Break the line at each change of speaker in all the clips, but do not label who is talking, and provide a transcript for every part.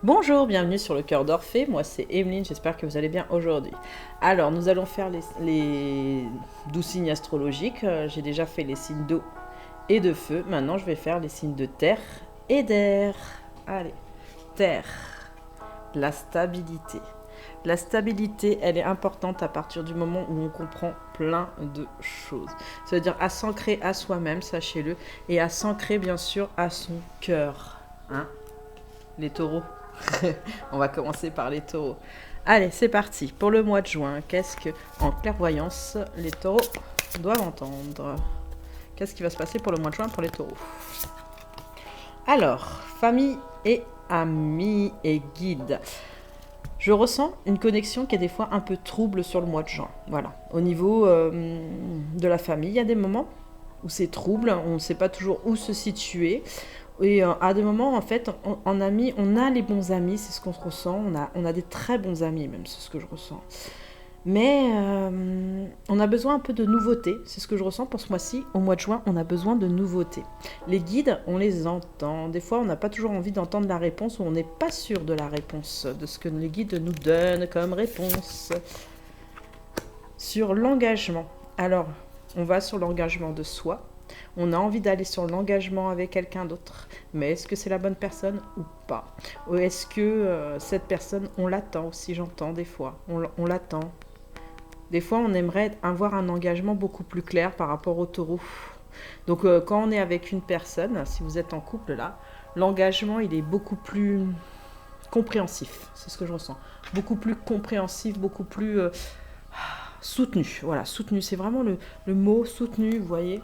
Bonjour, bienvenue sur le cœur d'Orphée, moi c'est Emeline, j'espère que vous allez bien aujourd'hui. Alors nous allons faire les 12 signes astrologiques. J'ai déjà fait les signes d'eau et de feu, maintenant je vais faire les signes de terre et d'air. Allez, terre, la stabilité. La stabilité, elle est importante à partir du moment où on comprend plein de choses. Ça veut dire à s'ancrer à soi-même, sachez-le, et à s'ancrer bien sûr à son cœur. Hein, les taureaux. On va commencer par les taureaux. Allez, c'est parti. Pour le mois de juin, qu'est-ce que, en clairvoyance, les taureaux doivent entendre? Qu'est-ce qui va se passer pour le mois de juin pour les taureaux? Alors, famille et amis et guides. Je ressens une connexion qui est des fois un peu trouble sur le mois de juin. Voilà. Au niveau de la famille, il y a des moments où c'est trouble, on ne sait pas toujours où se situer. Et à des moments, en fait, en amis, on a les bons amis, c'est ce qu'on ressent. On a des très bons amis, même, c'est ce que je ressens. Mais on a besoin un peu de nouveautés, c'est ce que je ressens pour ce mois-ci. Au mois de juin, on a besoin de nouveautés. Les guides, on les entend. Des fois, on n'a pas toujours envie d'entendre la réponse ou on n'est pas sûr de la réponse, de ce que les guides nous donnent comme réponse. Sur l'engagement. Alors, on va sur l'engagement de soi. On a envie d'aller sur l'engagement avec quelqu'un d'autre, mais est-ce que c'est la bonne personne ou pas? Ou est-ce que cette personne, on l'attend aussi, j'entends des fois, on l'attend. Des fois, on aimerait avoir un engagement beaucoup plus clair par rapport au taureau. Donc, quand on est avec une personne, si vous êtes en couple là, l'engagement, il est beaucoup plus compréhensif, c'est ce que je ressens. Beaucoup plus compréhensif, beaucoup plus soutenu. Voilà, soutenu, c'est vraiment le mot soutenu, vous voyez.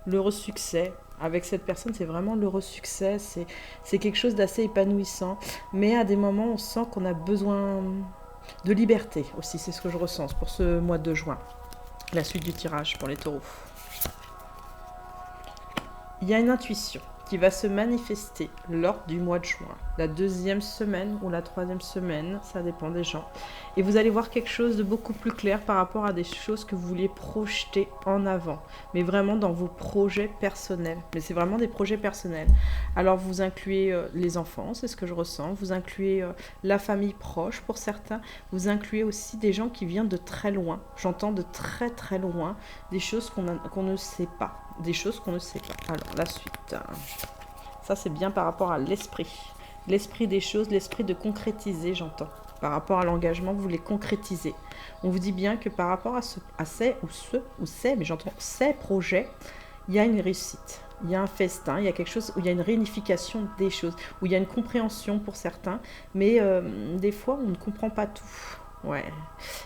L'heureux succès avec cette personne, c'est vraiment l'heureux succès, c'est quelque chose d'assez épanouissant, mais à des moments on sent qu'on a besoin de liberté aussi, c'est ce que je ressens pour ce mois de juin. La suite du tirage pour les taureaux. Il y a une intuition qui va se manifester lors du mois de juin, la deuxième semaine ou la troisième semaine, ça dépend des gens. Et vous allez voir quelque chose de beaucoup plus clair par rapport à des choses que vous vouliez projeter en avant, mais vraiment dans vos projets personnels. Mais c'est vraiment des projets personnels. Alors vous incluez les enfants, c'est ce que je ressens, vous incluez la famille proche pour certains, vous incluez aussi des gens qui viennent de très loin, j'entends de très très loin, des choses qu'on ne sait pas. Des choses qu'on ne sait pas. Alors, la suite. Ça, c'est bien par rapport à l'esprit. L'esprit des choses, l'esprit de concrétiser, j'entends. Par rapport à l'engagement, vous voulez concrétiser. On vous dit bien que par rapport à mais j'entends ces projets, il y a une réussite. Il y a un festin, il y a quelque chose où il y a une réunification des choses, où il y a une compréhension pour certains, mais des fois, on ne comprend pas tout. Ouais.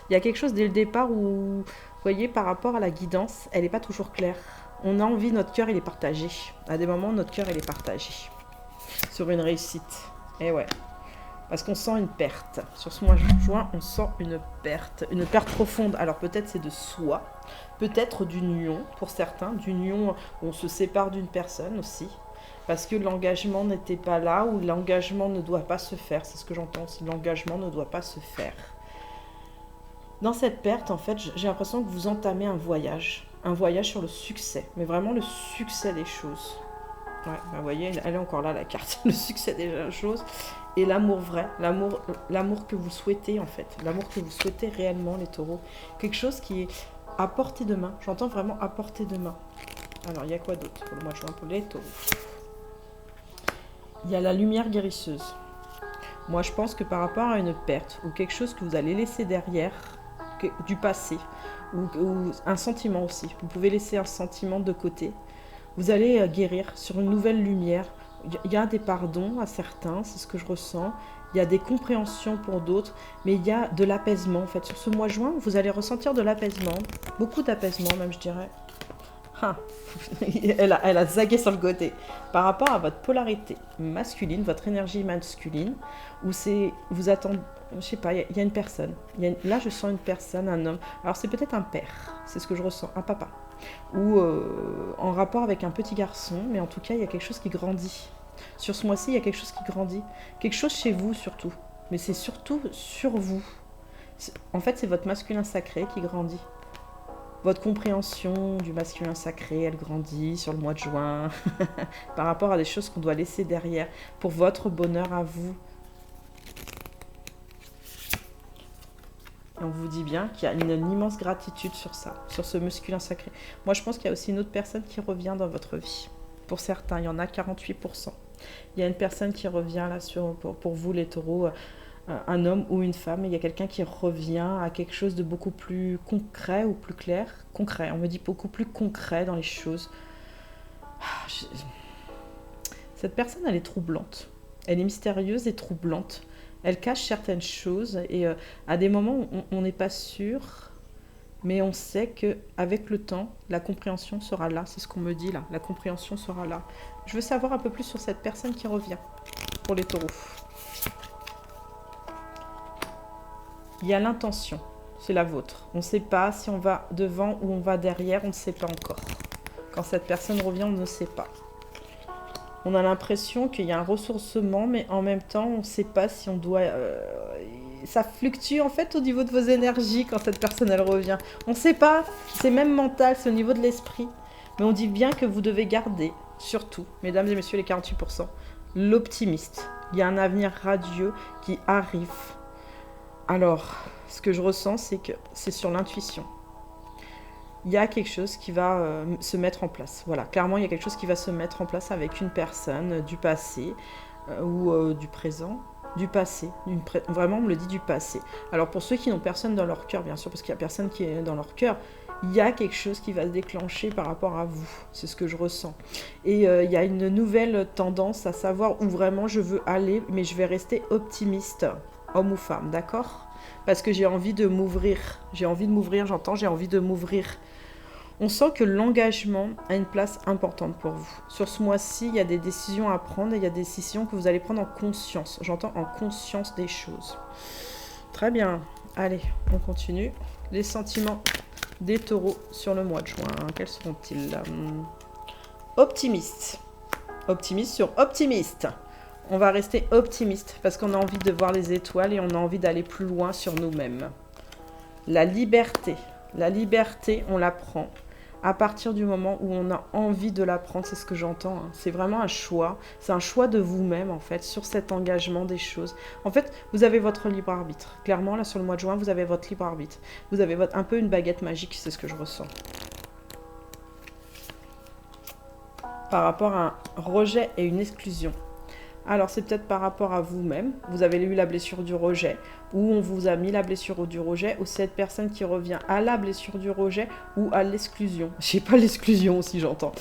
Il y a quelque chose dès le départ où, vous voyez, par rapport à la guidance, elle n'est pas toujours claire. On a envie, notre cœur il est partagé. À des moments, notre cœur il est partagé sur une réussite. Et ouais, parce qu'on sent une perte. Sur ce mois de juin, on sent une perte profonde. Alors peut-être c'est de soi, peut-être d'union pour certains, d'union où on se sépare d'une personne aussi, parce que l'engagement n'était pas là ou l'engagement ne doit pas se faire. C'est ce que j'entends aussi, l'engagement ne doit pas se faire. Dans cette perte, en fait, j'ai l'impression que vous entamez un voyage sur le succès, mais vraiment le succès des choses. Ouais, bah vous voyez, elle est encore là la carte, le succès des choses et l'amour vrai, l'amour que vous souhaitez en fait, l'amour que vous souhaitez réellement les taureaux. Quelque chose qui est à portée de main, j'entends vraiment à portée de main. Alors il y a quoi d'autre pour le mois de juin pour les taureaux? Il y a la lumière guérisseuse. Moi je pense que par rapport à une perte ou quelque chose que vous allez laisser derrière, du passé, ou un sentiment aussi. Vous pouvez laisser un sentiment de côté. Vous allez guérir sur une nouvelle lumière. Il y a des pardons à certains, c'est ce que je ressens. Il y a des compréhensions pour d'autres, mais il y a de l'apaisement. En fait, sur ce mois de juin, vous allez ressentir de l'apaisement, beaucoup d'apaisement même, je dirais. Ah, elle a zagué sur le côté. Par rapport à votre polarité masculine, votre énergie masculine, où c'est, vous attendez, je sais pas, il y a une personne. Là, je sens une personne, un homme. Alors, c'est peut-être un père, c'est ce que je ressens, un papa. Ou en rapport avec un petit garçon, mais en tout cas, il y a quelque chose qui grandit. Sur ce mois-ci, il y a quelque chose qui grandit. Quelque chose chez vous, surtout. Mais c'est surtout sur vous. En fait, c'est votre masculin sacré qui grandit. Votre compréhension du masculin sacré, elle grandit sur le mois de juin par rapport à des choses qu'on doit laisser derrière pour votre bonheur à vous. Et on vous dit bien qu'il y a une immense gratitude sur ça, sur ce masculin sacré. Moi, je pense qu'il y a aussi une autre personne qui revient dans votre vie. Pour certains, il y en a 48%. Il y a une personne qui revient là pour vous, les taureaux, un homme ou une femme. Il y a quelqu'un qui revient à quelque chose de beaucoup plus concret ou plus clair. Concret, on me dit beaucoup plus concret dans les choses. Cette personne, elle est troublante. Elle est mystérieuse et troublante. Elle cache certaines choses et à des moments, on n'est pas sûr, mais on sait qu'avec le temps, la compréhension sera là. C'est ce qu'on me dit là, la compréhension sera là. Je veux savoir un peu plus sur cette personne qui revient pour les taureaux. Il y a l'intention, c'est la vôtre. On ne sait pas si on va devant ou on va derrière, on ne sait pas encore. Quand cette personne revient, on ne sait pas. On a l'impression qu'il y a un ressourcement, mais en même temps, on ne sait pas si on doit... ça fluctue en fait au niveau de vos énergies quand cette personne elle revient. On ne sait pas, c'est même mental, c'est au niveau de l'esprit. Mais on dit bien que vous devez garder, surtout, mesdames et messieurs les 48%, l'optimiste. Il y a un avenir radieux qui arrive. Alors, ce que je ressens, c'est que c'est sur l'intuition. Il y a quelque chose qui va se mettre en place. Voilà, clairement, il y a quelque chose qui va se mettre en place avec une personne du passé ou du présent. Du passé. Vraiment, on me le dit du passé. Alors, pour ceux qui n'ont personne dans leur cœur, bien sûr, parce qu'il n'y a personne qui est dans leur cœur, il y a quelque chose qui va se déclencher par rapport à vous. C'est ce que je ressens. Et il y a une nouvelle tendance à savoir où vraiment je veux aller, mais je vais rester optimiste, homme ou femme, d'accord ? Parce que j'ai envie de m'ouvrir. J'ai envie de m'ouvrir, j'entends, j'ai envie de m'ouvrir. On sent que l'engagement a une place importante pour vous. Sur ce mois-ci, il y a des décisions à prendre et il y a des décisions que vous allez prendre en conscience. J'entends en conscience des choses. Très bien. Allez, on continue. Les sentiments des taureaux sur le mois de juin. Quels seront-ils ? Optimiste. Optimiste sur optimiste. On va rester optimiste parce qu'on a envie de voir les étoiles et on a envie d'aller plus loin sur nous-mêmes. La liberté. La liberté, on la prend à partir du moment où on a envie de la prendre. C'est ce que j'entends. Hein. C'est vraiment un choix. C'est un choix de vous-même, en fait, sur cet engagement des choses. En fait, vous avez votre libre arbitre. Clairement, là, sur le mois de juin, vous avez votre libre arbitre. Vous avez un peu une baguette magique, c'est ce que je ressens. Par rapport à un rejet et une exclusion. Alors, c'est peut-être par rapport à vous-même. Vous avez eu la blessure du rejet, ou on vous a mis la blessure du rejet, ou cette personne qui revient à la blessure du rejet, ou à l'exclusion. Je sais pas, l'exclusion aussi, j'entends.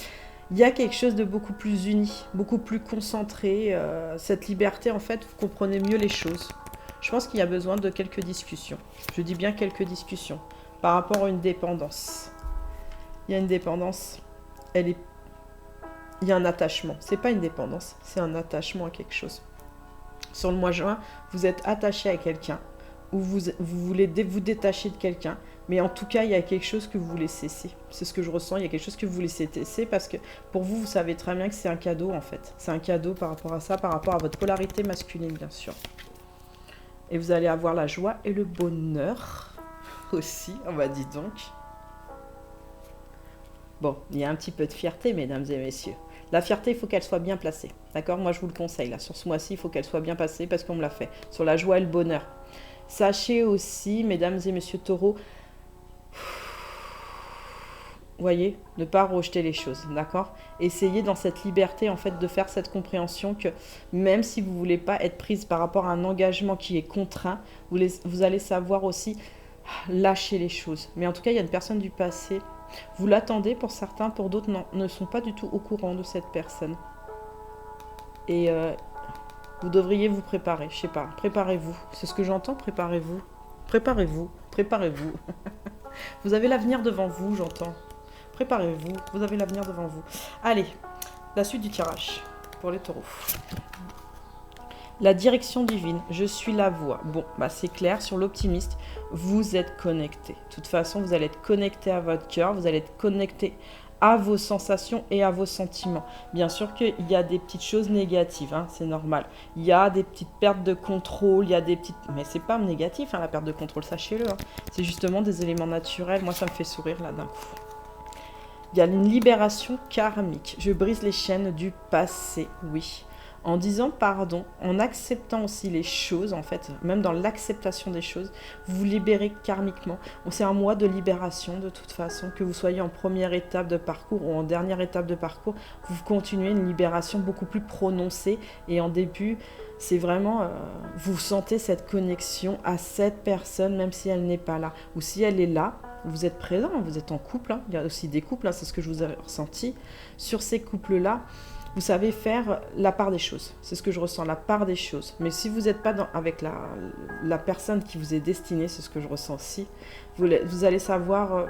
Il y a quelque chose de beaucoup plus uni, beaucoup plus concentré. Cette liberté, en fait, vous comprenez mieux les choses. Je pense qu'il y a besoin de quelques discussions. Je dis bien quelques discussions. Par rapport à une dépendance. Il y a une dépendance, il y a un attachement. C'est pas une dépendance, c'est un attachement à quelque chose. Sur le mois de juin, vous êtes attaché à quelqu'un, ou vous voulez vous détacher de quelqu'un, mais en tout cas, il y a quelque chose que vous voulez cesser. C'est ce que je ressens, il y a quelque chose que vous voulez cesser, parce que pour vous, vous savez très bien que c'est un cadeau, en fait. C'est un cadeau par rapport à ça, par rapport à votre polarité masculine, bien sûr. Et vous allez avoir la joie et le bonheur aussi, on va dire donc. Bon, il y a un petit peu de fierté, mesdames et messieurs. La fierté, il faut qu'elle soit bien placée. D'accord ? Moi, je vous le conseille. Là, sur ce mois-ci, il faut qu'elle soit bien placée parce qu'on me l'a fait. Sur la joie et le bonheur. Sachez aussi, mesdames et messieurs taureaux, voyez, ne pas rejeter les choses. D'accord ? Essayez dans cette liberté, en fait, de faire cette compréhension que même si vous ne voulez pas être prise par rapport à un engagement qui est contraint, vous allez savoir aussi lâcher les choses. Mais en tout cas, il y a une personne du passé. Vous l'attendez pour certains, pour d'autres non, ne sont pas du tout au courant de cette personne. Et vous devriez vous préparer, je sais pas, préparez-vous. C'est ce que j'entends, préparez-vous. Préparez-vous, préparez-vous. Vous avez l'avenir devant vous, j'entends. Préparez-vous, vous avez l'avenir devant vous. Allez, la suite du tirage pour les taureaux. La direction divine, je suis la voie. Bon, bah c'est clair, sur l'optimiste, vous êtes connecté. De toute façon, vous allez être connecté à votre cœur, vous allez être connecté à vos sensations et à vos sentiments. Bien sûr qu'il y a des petites choses négatives, hein, c'est normal. Il y a des petites pertes de contrôle, il y a des petites... Mais c'est pas négatif, hein, la perte de contrôle, sachez-le. Hein. C'est justement des éléments naturels. Moi, ça me fait sourire là d'un coup. Il y a une libération karmique. Je brise les chaînes du passé, oui. En disant pardon, en acceptant aussi les choses, en fait, même dans l'acceptation des choses, vous vous libérez karmiquement. C'est un mois de libération de toute façon, que vous soyez en première étape de parcours ou en dernière étape de parcours, vous continuez une libération beaucoup plus prononcée. Et en début, c'est vraiment, vous sentez cette connexion à cette personne, même si elle n'est pas là. Ou si elle est là, vous êtes présent, vous êtes en couple, hein. Il y a aussi des couples, hein, c'est ce que je vous ai ressenti. Sur ces couples-là, vous savez faire la part des choses. C'est ce que je ressens, la part des choses. Mais si vous n'êtes pas avec la personne qui vous est destinée, c'est ce que je ressens aussi, vous allez savoir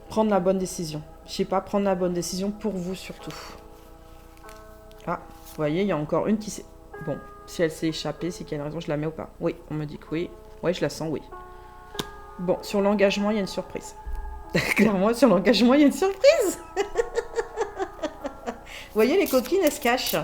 prendre la bonne décision. Je sais pas, prendre la bonne décision pour vous surtout. Ah, vous voyez, il y a encore une qui s'est... Bon, si elle s'est échappée, c'est qu'il y a une raison, je la mets ou pas? Oui, on me dit que oui. Oui, je la sens, oui. Bon, sur l'engagement, il y a une surprise. Clairement, sur l'engagement, il y a une surprise. Vous voyez, les coquines, elles se cachent.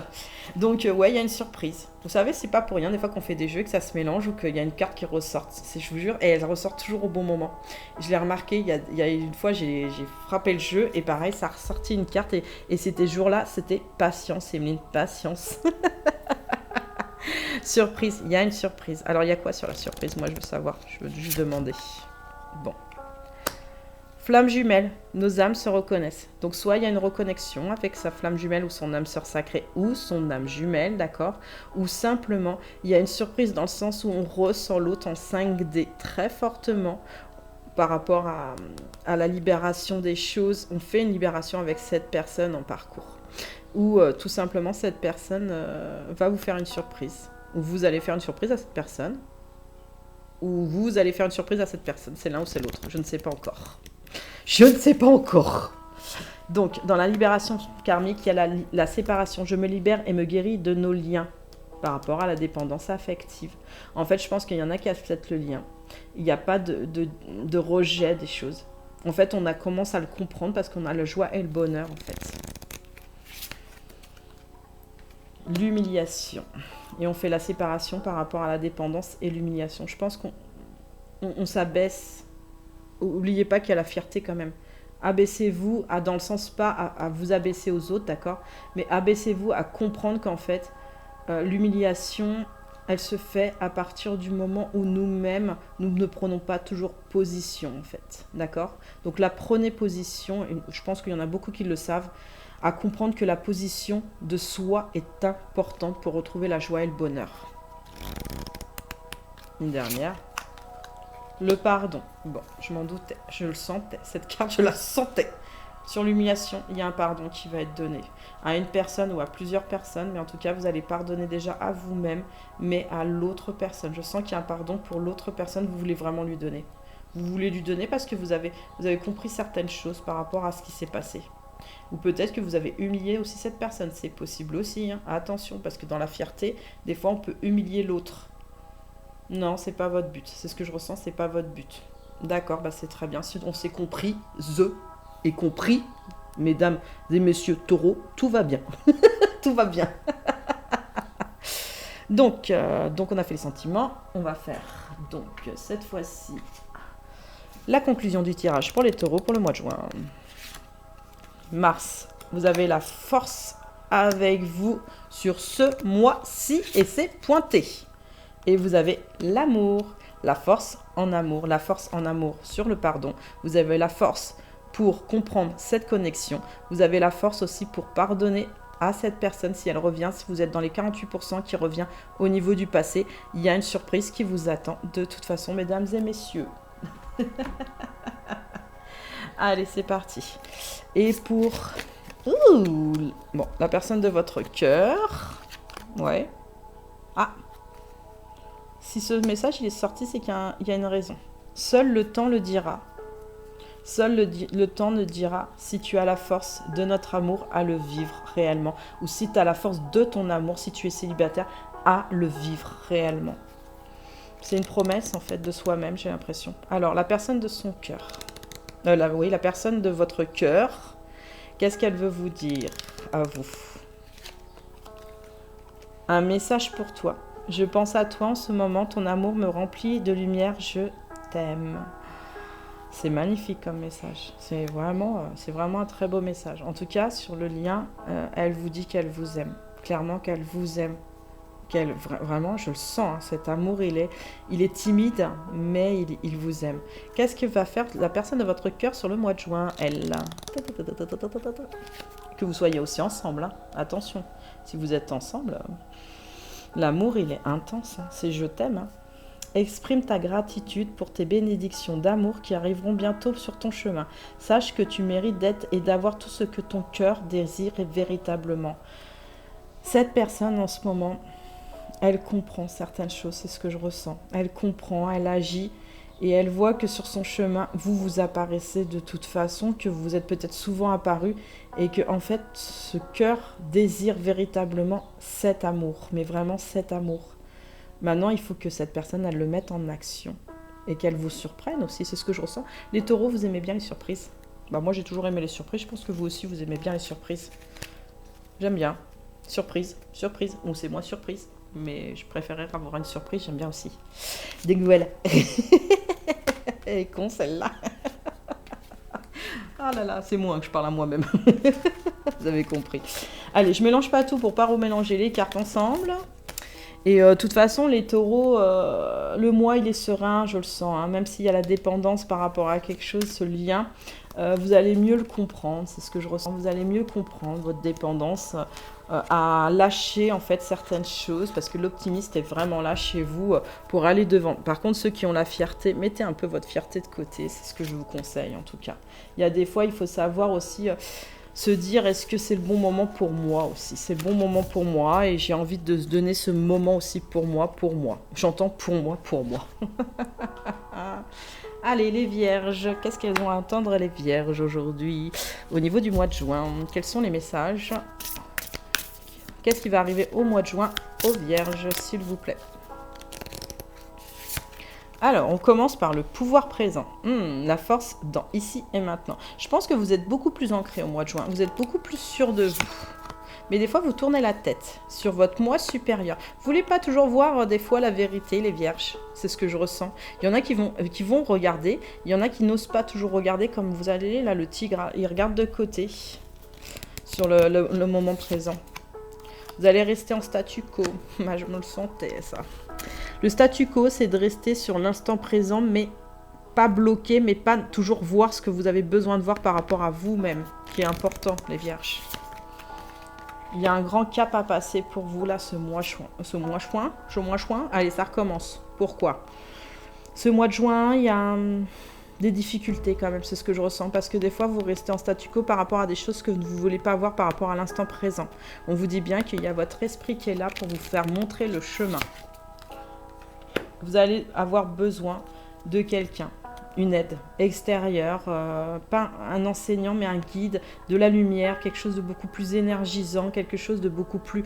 Donc, ouais, il y a une surprise. Vous savez, c'est pas pour rien, des fois qu'on fait des jeux, que ça se mélange ou qu'il y a une carte qui ressort. Je vous jure, et elle ressort toujours au bon moment. Je l'ai remarqué, il y a une fois, j'ai frappé le jeu, et pareil, ça a ressorti une carte, et c'était ce jour-là, c'était patience, Emeline, patience. Surprise, il y a une surprise. Alors, il y a quoi sur la surprise? Moi, je veux savoir, je veux juste demander. Bon. Flamme jumelle, nos âmes se reconnaissent. Donc soit il y a une reconnexion avec sa flamme jumelle ou son âme sœur sacrée ou son âme jumelle, d'accord? Ou simplement, il y a une surprise dans le sens où on ressent l'autre en 5D très fortement par rapport à la libération des choses. On fait une libération avec cette personne en parcours. Ou tout simplement, cette personne va vous faire une surprise. Ou vous allez faire une surprise à cette personne. Ou vous allez faire une surprise à cette personne. C'est l'un ou c'est l'autre. Je ne sais pas encore. Je ne sais pas encore. Donc, dans la libération karmique, il y a la séparation. Je me libère et me guéris de nos liens par rapport à la dépendance affective. En fait, je pense qu'il y en a qui acceptent le lien. Il n'y a pas de rejet des choses. En fait, on commence à le comprendre parce qu'on a la joie et le bonheur, en fait. L'humiliation. Et on fait la séparation par rapport à la dépendance et l'humiliation. Je pense qu'on s'abaisse. N'oubliez pas qu'il y a la fierté quand même. Abaissez-vous, dans le sens pas à vous abaisser aux autres, d'accord? Mais abaissez-vous à comprendre qu'en fait, l'humiliation, elle se fait à partir du moment où nous-mêmes, nous ne prenons pas toujours position, en fait, d'accord? Donc là, prenez position, et je pense qu'il y en a beaucoup qui le savent, à comprendre que la position de soi est importante pour retrouver la joie et le bonheur. Une dernière. Le pardon. Bon, je m'en doutais, je le sentais. Cette carte, je la sentais. Sur l'humiliation, il y a un pardon qui va être donné à une personne ou à plusieurs personnes, mais en tout cas, vous allez pardonner déjà à vous-même, mais à l'autre personne. Je sens qu'il y a un pardon pour l'autre personne, vous voulez vraiment lui donner. Vous voulez lui donner parce que vous avez compris certaines choses par rapport à ce qui s'est passé. Ou peut-être que vous avez humilié aussi cette personne, c'est possible aussi. Hein. attention, parce que dans la fierté, des fois, on peut humilier l'autre. Non, c'est pas votre but. C'est ce que je ressens, c'est pas votre but. D'accord, bah c'est très bien. Si on s'est compris, et compris, mesdames et messieurs taureaux, tout va bien. Tout va bien. donc, on a fait les sentiments. On va faire, donc, cette fois-ci, la conclusion du tirage pour les taureaux pour le mois de juin. Mars, vous avez la force avec vous sur ce mois-ci et c'est pointé. Et vous avez l'amour, la force en amour sur le pardon. Vous avez la force pour comprendre cette connexion. Vous avez la force aussi pour pardonner à cette personne si elle revient. Si vous êtes dans les 48% qui revient au niveau du passé, il y a une surprise qui vous attend de toute façon, mesdames et messieurs. Allez, c'est parti. Et pour... bon, la personne de votre cœur. Ouais. Ah. Si ce message il est sorti, c'est qu'il y a une raison. Seul le temps le dira. Seul le temps ne dira si tu as la force de notre amour à le vivre réellement. Ou si tu as la force de ton amour, si tu es célibataire, à le vivre réellement. C'est une promesse en fait de soi-même, j'ai l'impression. Alors, la personne de son cœur. La personne de votre cœur. Qu'est-ce qu'elle veut vous dire à vous? Un message pour toi. Je pense à toi en ce moment, ton amour me remplit de lumière, je t'aime. C'est magnifique comme message. C'est vraiment un très beau message. En tout cas, sur le lien, elle vous dit qu'elle vous aime. Clairement qu'elle vous aime. Vraiment, je le sens, hein, cet amour, il est timide, mais il vous aime. Qu'est-ce que va faire la personne de votre cœur sur le mois de juin, elle? Que vous soyez aussi ensemble, hein. Attention, si vous êtes ensemble, l'amour, il est intense. Hein. C'est je t'aime. Hein. Exprime ta gratitude pour tes bénédictions d'amour qui arriveront bientôt sur ton chemin. Sache que tu mérites d'être et d'avoir tout ce que ton cœur désire véritablement. Cette personne, en ce moment, elle comprend certaines choses, c'est ce que je ressens. Elle comprend, elle agit et elle voit que sur son chemin, vous apparaissez de toute façon, que vous êtes peut-être souvent apparu et que en fait, ce cœur désire véritablement cet amour, mais vraiment cet amour. Maintenant, il faut que cette personne, elle le mette en action et qu'elle vous surprenne aussi, c'est ce que je ressens. Les taureaux, vous aimez bien les surprises? Moi, j'ai toujours aimé les surprises, je pense que vous aussi, vous aimez bien les surprises. J'aime bien. Surprise, ou c'est moi surprise, mais je préférerais avoir une surprise, j'aime bien aussi. Des nouvelles. Elle est con celle-là. Ah là là, c'est moi que je parle à moi-même. Vous avez compris. Allez, je mélange pas tout pour pas remélanger les cartes ensemble. Et de toute façon, les taureaux, le mois, il est serein, je le sens. Hein, même s'il y a la dépendance par rapport à quelque chose, ce lien, vous allez mieux le comprendre. C'est ce que je ressens. Vous allez mieux comprendre votre dépendance, à lâcher en fait certaines choses. Parce que l'optimiste est vraiment là chez vous pour aller devant. Par contre, ceux qui ont la fierté, mettez un peu votre fierté de côté. C'est ce que je vous conseille en tout cas. Il y a des fois, il faut savoir aussi... se dire est-ce que c'est le bon moment pour moi aussi. C'est le bon moment pour moi et j'ai envie de se donner ce moment aussi pour moi. J'entends pour moi. Allez, les vierges, qu'est-ce qu'elles ont à entendre les vierges aujourd'hui au niveau du mois de juin? Quels sont les messages? Qu'est-ce qui va arriver au mois de juin aux vierges, s'il vous plaît? Alors, on commence par le pouvoir présent. La force dans ici et maintenant. Je pense que vous êtes beaucoup plus ancré au mois de juin. Vous êtes beaucoup plus sûr de vous. Mais des fois, vous tournez la tête sur votre moi supérieur. Vous voulez pas toujours voir des fois la vérité, les vierges. C'est ce que je ressens. Il y en a qui vont regarder. Il y en a qui n'osent pas toujours regarder comme vous allez. Là, le tigre, il regarde de côté sur le moment présent. Vous allez rester en statu quo. Je me le sentais, ça. Le statu quo, c'est de rester sur l'instant présent, mais pas bloqué, mais pas toujours voir ce que vous avez besoin de voir par rapport à vous-même, qui est important, les vierges. Il y a un grand cap à passer pour vous, là, ce mois juin. Allez, ça recommence. Pourquoi? Ce mois de juin, il y a des difficultés quand même, c'est ce que je ressens, parce que des fois, vous restez en statu quo par rapport à des choses que vous ne voulez pas voir par rapport à l'instant présent. On vous dit bien qu'il y a votre esprit qui est là pour vous faire montrer le chemin. Vous allez avoir besoin de quelqu'un, une aide extérieure, pas un enseignant mais un guide, de la lumière, quelque chose de beaucoup plus énergisant, quelque chose de beaucoup plus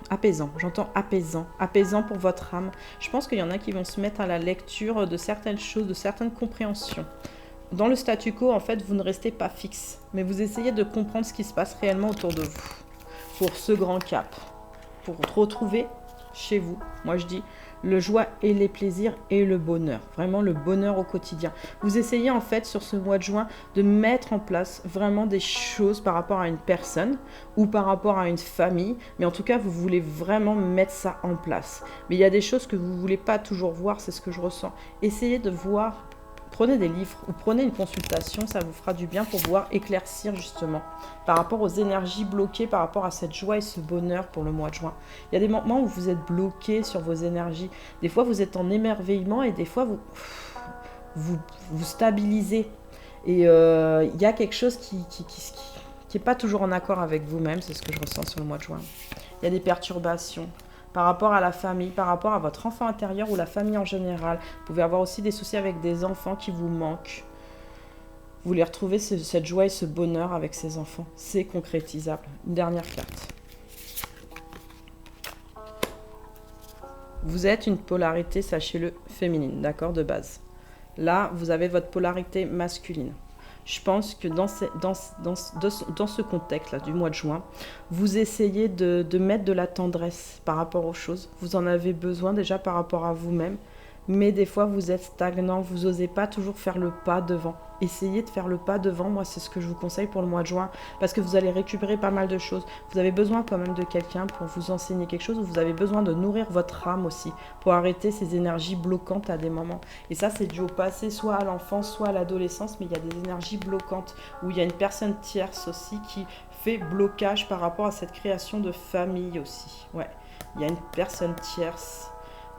apaisant. J'entends apaisant, apaisant pour votre âme. Je pense qu'il y en a qui vont se mettre à la lecture de certaines choses, de certaines compréhensions. Dans le statu quo, en fait, vous ne restez pas fixe, mais vous essayez de comprendre ce qui se passe réellement autour de vous pour ce grand cap, pour retrouver chez vous. Moi, je dis le joie et les plaisirs et le bonheur. Vraiment le bonheur au quotidien. Vous essayez en fait sur ce mois de juin de mettre en place vraiment des choses par rapport à une personne ou par rapport à une famille. Mais en tout cas, vous voulez vraiment mettre ça en place. Mais il y a des choses que vous ne voulez pas toujours voir, c'est ce que je ressens. Essayez de voir, prenez des livres ou prenez une consultation, ça vous fera du bien pour pouvoir éclaircir justement par rapport aux énergies bloquées, par rapport à cette joie et ce bonheur pour le mois de juin. Il y a des moments où vous êtes bloqué sur vos énergies. Des fois, vous êtes en émerveillement et des fois, vous stabilisez. Et il y a quelque chose qui n'est pas toujours en accord avec vous-même, c'est ce que je ressens sur le mois de juin. Il y a des perturbations par rapport à la famille, par rapport à votre enfant intérieur ou la famille en général. Vous pouvez avoir aussi des soucis avec des enfants qui vous manquent. Vous voulez retrouver cette joie et ce bonheur avec ces enfants. C'est concrétisable. Une dernière carte. Vous êtes une polarité, sachez-le, féminine, d'accord, de base. Là, vous avez votre polarité masculine. Je pense que dans ce contexte-là du mois de juin, vous essayez de mettre de la tendresse par rapport aux choses. Vous en avez besoin déjà par rapport à vous-même. Mais des fois, vous êtes stagnant, vous n'osez pas toujours faire le pas devant. Essayez de faire le pas devant, moi c'est ce que je vous conseille pour le mois de juin, parce que vous allez récupérer pas mal de choses. Vous avez besoin quand même de quelqu'un pour vous enseigner quelque chose, vous avez besoin de nourrir votre âme aussi, pour arrêter ces énergies bloquantes à des moments. Et ça c'est dû au passé, soit à l'enfance, soit à l'adolescence, mais il y a des énergies bloquantes, où il y a une personne tierce aussi qui fait blocage par rapport à cette création de famille aussi. Ouais, il y a une personne tierce.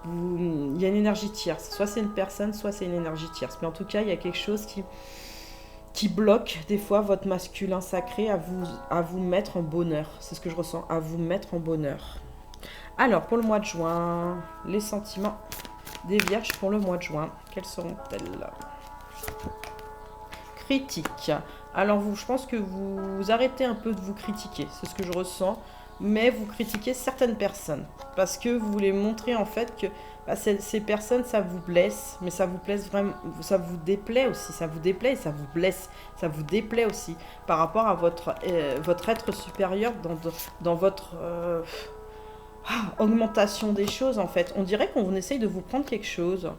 Il y a une énergie tierce, soit c'est une personne, soit c'est une énergie tierce, mais en tout cas il y a quelque chose qui bloque des fois votre masculin sacré à vous mettre en bonheur, c'est ce que je ressens, à vous mettre en bonheur. Alors pour le mois de juin, les sentiments des vierges pour le mois de juin, quels seront-elles? Critique. Alors je pense que vous arrêtez un peu de vous critiquer, c'est ce que je ressens, mais vous critiquez certaines personnes parce que vous voulez montrer en fait que ces personnes ça vous blesse, mais ça vous blesse vraiment, ça vous déplaît aussi, ça vous déplaît et ça vous blesse, ça vous déplaît aussi par rapport à votre être supérieur dans votre augmentation des choses en fait. On dirait qu'on essaye de vous prendre quelque chose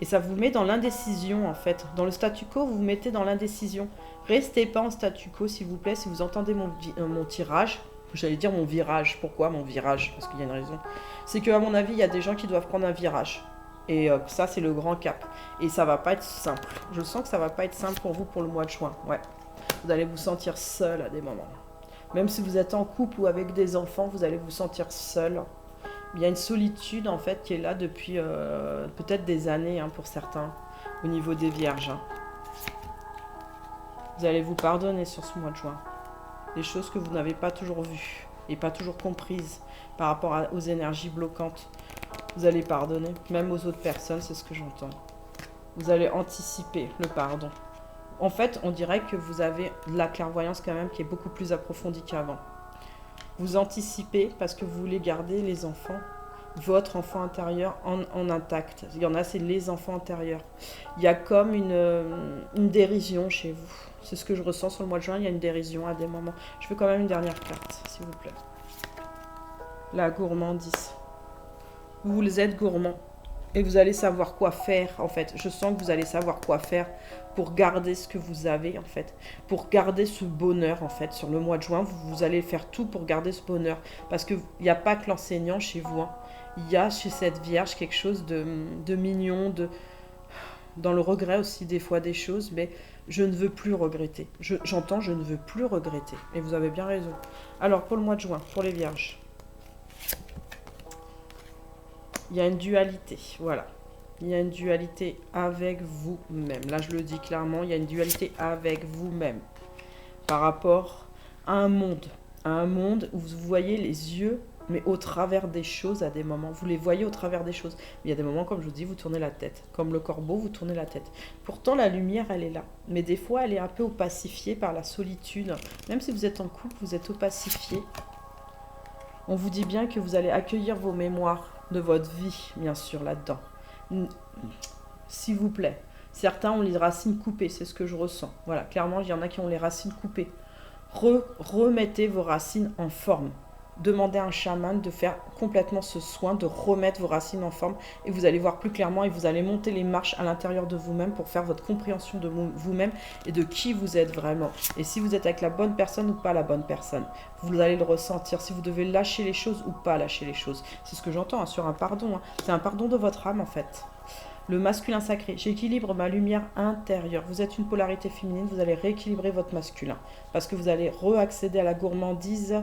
et ça vous met dans l'indécision en fait. Dans le statu quo, vous vous mettez dans l'indécision. Restez pas en statu quo s'il vous plaît, si vous entendez mon tirage. J'allais dire mon virage. Pourquoi mon virage? Parce qu'il y a une raison. C'est qu'à mon avis, il y a des gens qui doivent prendre un virage. Et ça, c'est le grand cap. Et ça va pas être simple. Je sens que ça va pas être simple pour vous pour le mois de juin. Ouais. Vous allez vous sentir seul à des moments. Même si vous êtes en couple ou avec des enfants, vous allez vous sentir seul. Il y a une solitude en fait qui est là depuis peut-être des années pour certains au niveau des vierges. Vous allez vous pardonner sur ce mois de juin. Des choses que vous n'avez pas toujours vues et pas toujours comprises par rapport aux énergies bloquantes. Vous allez pardonner, même aux autres personnes, c'est ce que j'entends. Vous allez anticiper le pardon. En fait, on dirait que vous avez de la clairvoyance quand même qui est beaucoup plus approfondie qu'avant. Vous anticipez parce que vous voulez garder les enfants, votre enfant intérieur en intact. Il y en a, c'est les enfants intérieurs. Il y a comme une dérision chez vous. C'est ce que je ressens sur le mois de juin, il y a une dérision à des moments. Je veux quand même une dernière carte, s'il vous plaît. La gourmandise. Vous êtes gourmand. Et vous allez savoir quoi faire, en fait. Je sens que vous allez savoir quoi faire pour garder ce que vous avez, en fait. Pour garder ce bonheur, en fait. Sur le mois de juin, vous allez faire tout pour garder ce bonheur. Parce qu'il n'y a pas que l'enseignant chez vous. Il y a chez cette vierge quelque chose de mignon, dans le regret aussi, des fois, des choses. Mais je ne veux plus regretter. J'entends, je ne veux plus regretter. Et vous avez bien raison. Alors, pour le mois de juin, pour les vierges. Il y a une dualité, voilà. Il y a une dualité avec vous-même. Là, je le dis clairement, il y a une dualité avec vous-même. Par rapport à un monde. À un monde où vous voyez les yeux, mais au travers des choses à des moments. Vous les voyez au travers des choses. Mais il y a des moments, comme je vous dis, vous tournez la tête. Comme le corbeau, vous tournez la tête. Pourtant, la lumière, elle est là. Mais des fois, elle est un peu opacifiée par la solitude. Même si vous êtes en couple, vous êtes opacifié. On vous dit bien que vous allez accueillir vos mémoires de votre vie, bien sûr, là-dedans. S'il vous plaît. Certains ont les racines coupées, c'est ce que je ressens. Voilà, clairement, il y en a qui ont les racines coupées. Remettez vos racines en forme. Demandez à un chaman de faire complètement ce soin, de remettre vos racines en forme, et vous allez voir plus clairement, et vous allez monter les marches à l'intérieur de vous-même pour faire votre compréhension de vous-même et de qui vous êtes vraiment. Et si vous êtes avec la bonne personne ou pas la bonne personne, vous allez le ressentir, si vous devez lâcher les choses ou pas lâcher les choses. C'est ce que j'entends sur un pardon. C'est un pardon de votre âme en fait. Le masculin sacré, j'équilibre ma lumière intérieure. Vous êtes une polarité féminine, vous allez rééquilibrer votre masculin. Parce que vous allez re-accéder à la gourmandise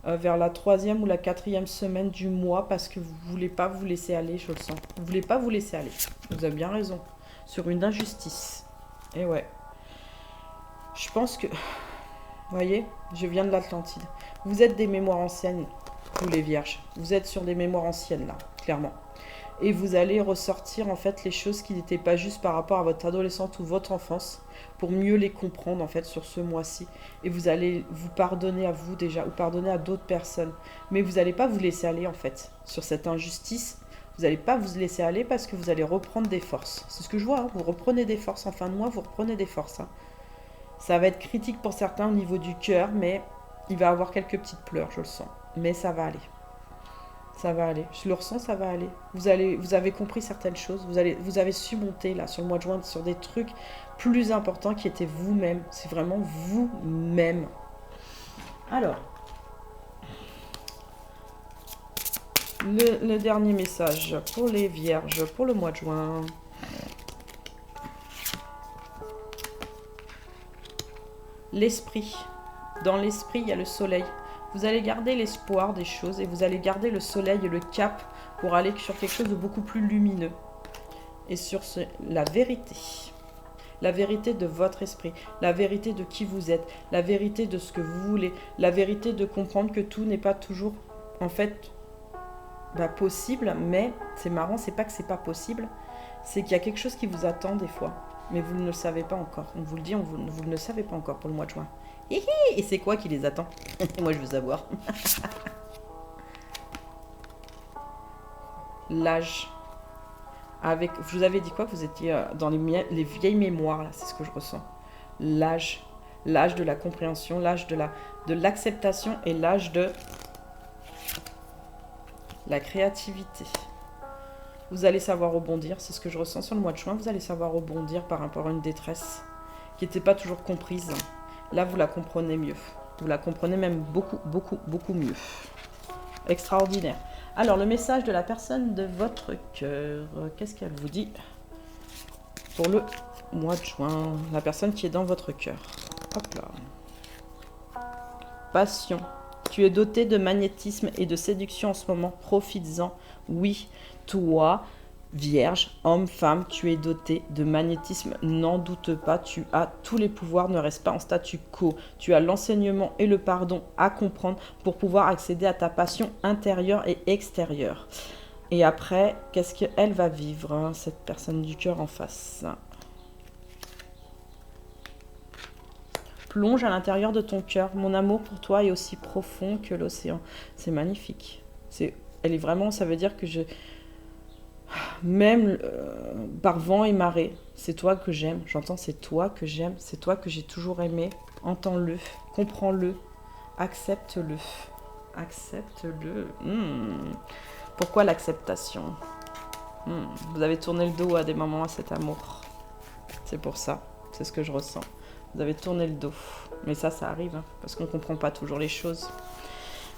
vers la 3e ou la 4e semaine du mois parce que vous ne voulez pas vous laisser aller, je le sens. Vous ne voulez pas vous laisser aller. Vous avez bien raison. Sur une injustice. Et ouais. Je pense que... Vous voyez, je viens de l'Atlantide. Vous êtes des mémoires anciennes, vous les vierges. Vous êtes sur des mémoires anciennes, là, clairement. Et vous allez ressortir, en fait, les choses qui n'étaient pas justes par rapport à votre adolescence ou votre enfance pour mieux les comprendre, en fait, sur ce mois-ci. Et vous allez vous pardonner à vous, déjà, ou pardonner à d'autres personnes. Mais vous n'allez pas vous laisser aller, en fait, sur cette injustice. Vous n'allez pas vous laisser aller parce que vous allez reprendre des forces. C'est ce que je vois, Vous reprenez des forces en fin de mois, vous reprenez des forces, Ça va être critique pour certains au niveau du cœur, mais il va y avoir quelques petites pleurs, je le sens. Mais ça va aller. Ça va aller. Je le ressens, ça va aller. Vous avez compris certaines choses. Vous avez surmonté là sur le mois de juin sur des trucs plus importants qui étaient vous-même. C'est vraiment vous-même. Alors, le dernier message pour les vierges pour le mois de juin. L'esprit. Dans l'esprit, il y a le soleil. Vous allez garder l'espoir des choses et vous allez garder le soleil et le cap pour aller sur quelque chose de beaucoup plus lumineux. Et sur la vérité. La vérité de votre esprit. La vérité de qui vous êtes. La vérité de ce que vous voulez. La vérité de comprendre que tout n'est pas toujours, en fait, possible. Mais c'est marrant, c'est pas que c'est pas possible. C'est qu'il y a quelque chose qui vous attend des fois. Mais vous ne le savez pas encore. On vous le dit, vous ne le savez pas encore pour le mois de juin. Et c'est quoi qui les attend? Moi, je veux savoir. L'âge. Je vous avais dit quoi? Que vous étiez dans les vieilles mémoires, là. C'est ce que je ressens. L'âge. L'âge de la compréhension, l'âge de l'acceptation et l'âge de la créativité. Vous allez savoir rebondir. C'est ce que je ressens sur le mois de juin. Vous allez savoir rebondir par rapport à une détresse qui n'était pas toujours comprise. Là, vous la comprenez mieux. Vous la comprenez même beaucoup, beaucoup, beaucoup mieux. Extraordinaire. Alors, le message de la personne de votre cœur, qu'est-ce qu'elle vous dit pour le mois de juin? La personne qui est dans votre cœur. Hop là. Passion. Tu es doté de magnétisme et de séduction en ce moment. Profites-en. Oui, toi... Vierge, homme, femme, tu es doté de magnétisme, n'en doute pas, tu as tous les pouvoirs, ne reste pas en statu quo. Tu as l'enseignement et le pardon à comprendre pour pouvoir accéder à ta passion intérieure et extérieure. Et après, qu'est-ce qu'elle va vivre, hein, cette personne du cœur en face? Plonge à l'intérieur de ton cœur. Mon amour pour toi est aussi profond que l'océan. C'est magnifique. Elle est vraiment, ça veut dire que même par vent et marée, c'est toi que j'aime. J'entends, c'est toi que j'aime, c'est toi que j'ai toujours aimé. Entends-le, comprends-le, accepte-le. Accepte-le. Pourquoi l'acceptation? Vous avez tourné le dos à des moments à cet amour. C'est pour ça, c'est ce que je ressens. Vous avez tourné le dos. Mais ça arrive, hein, parce qu'on ne comprend pas toujours les choses.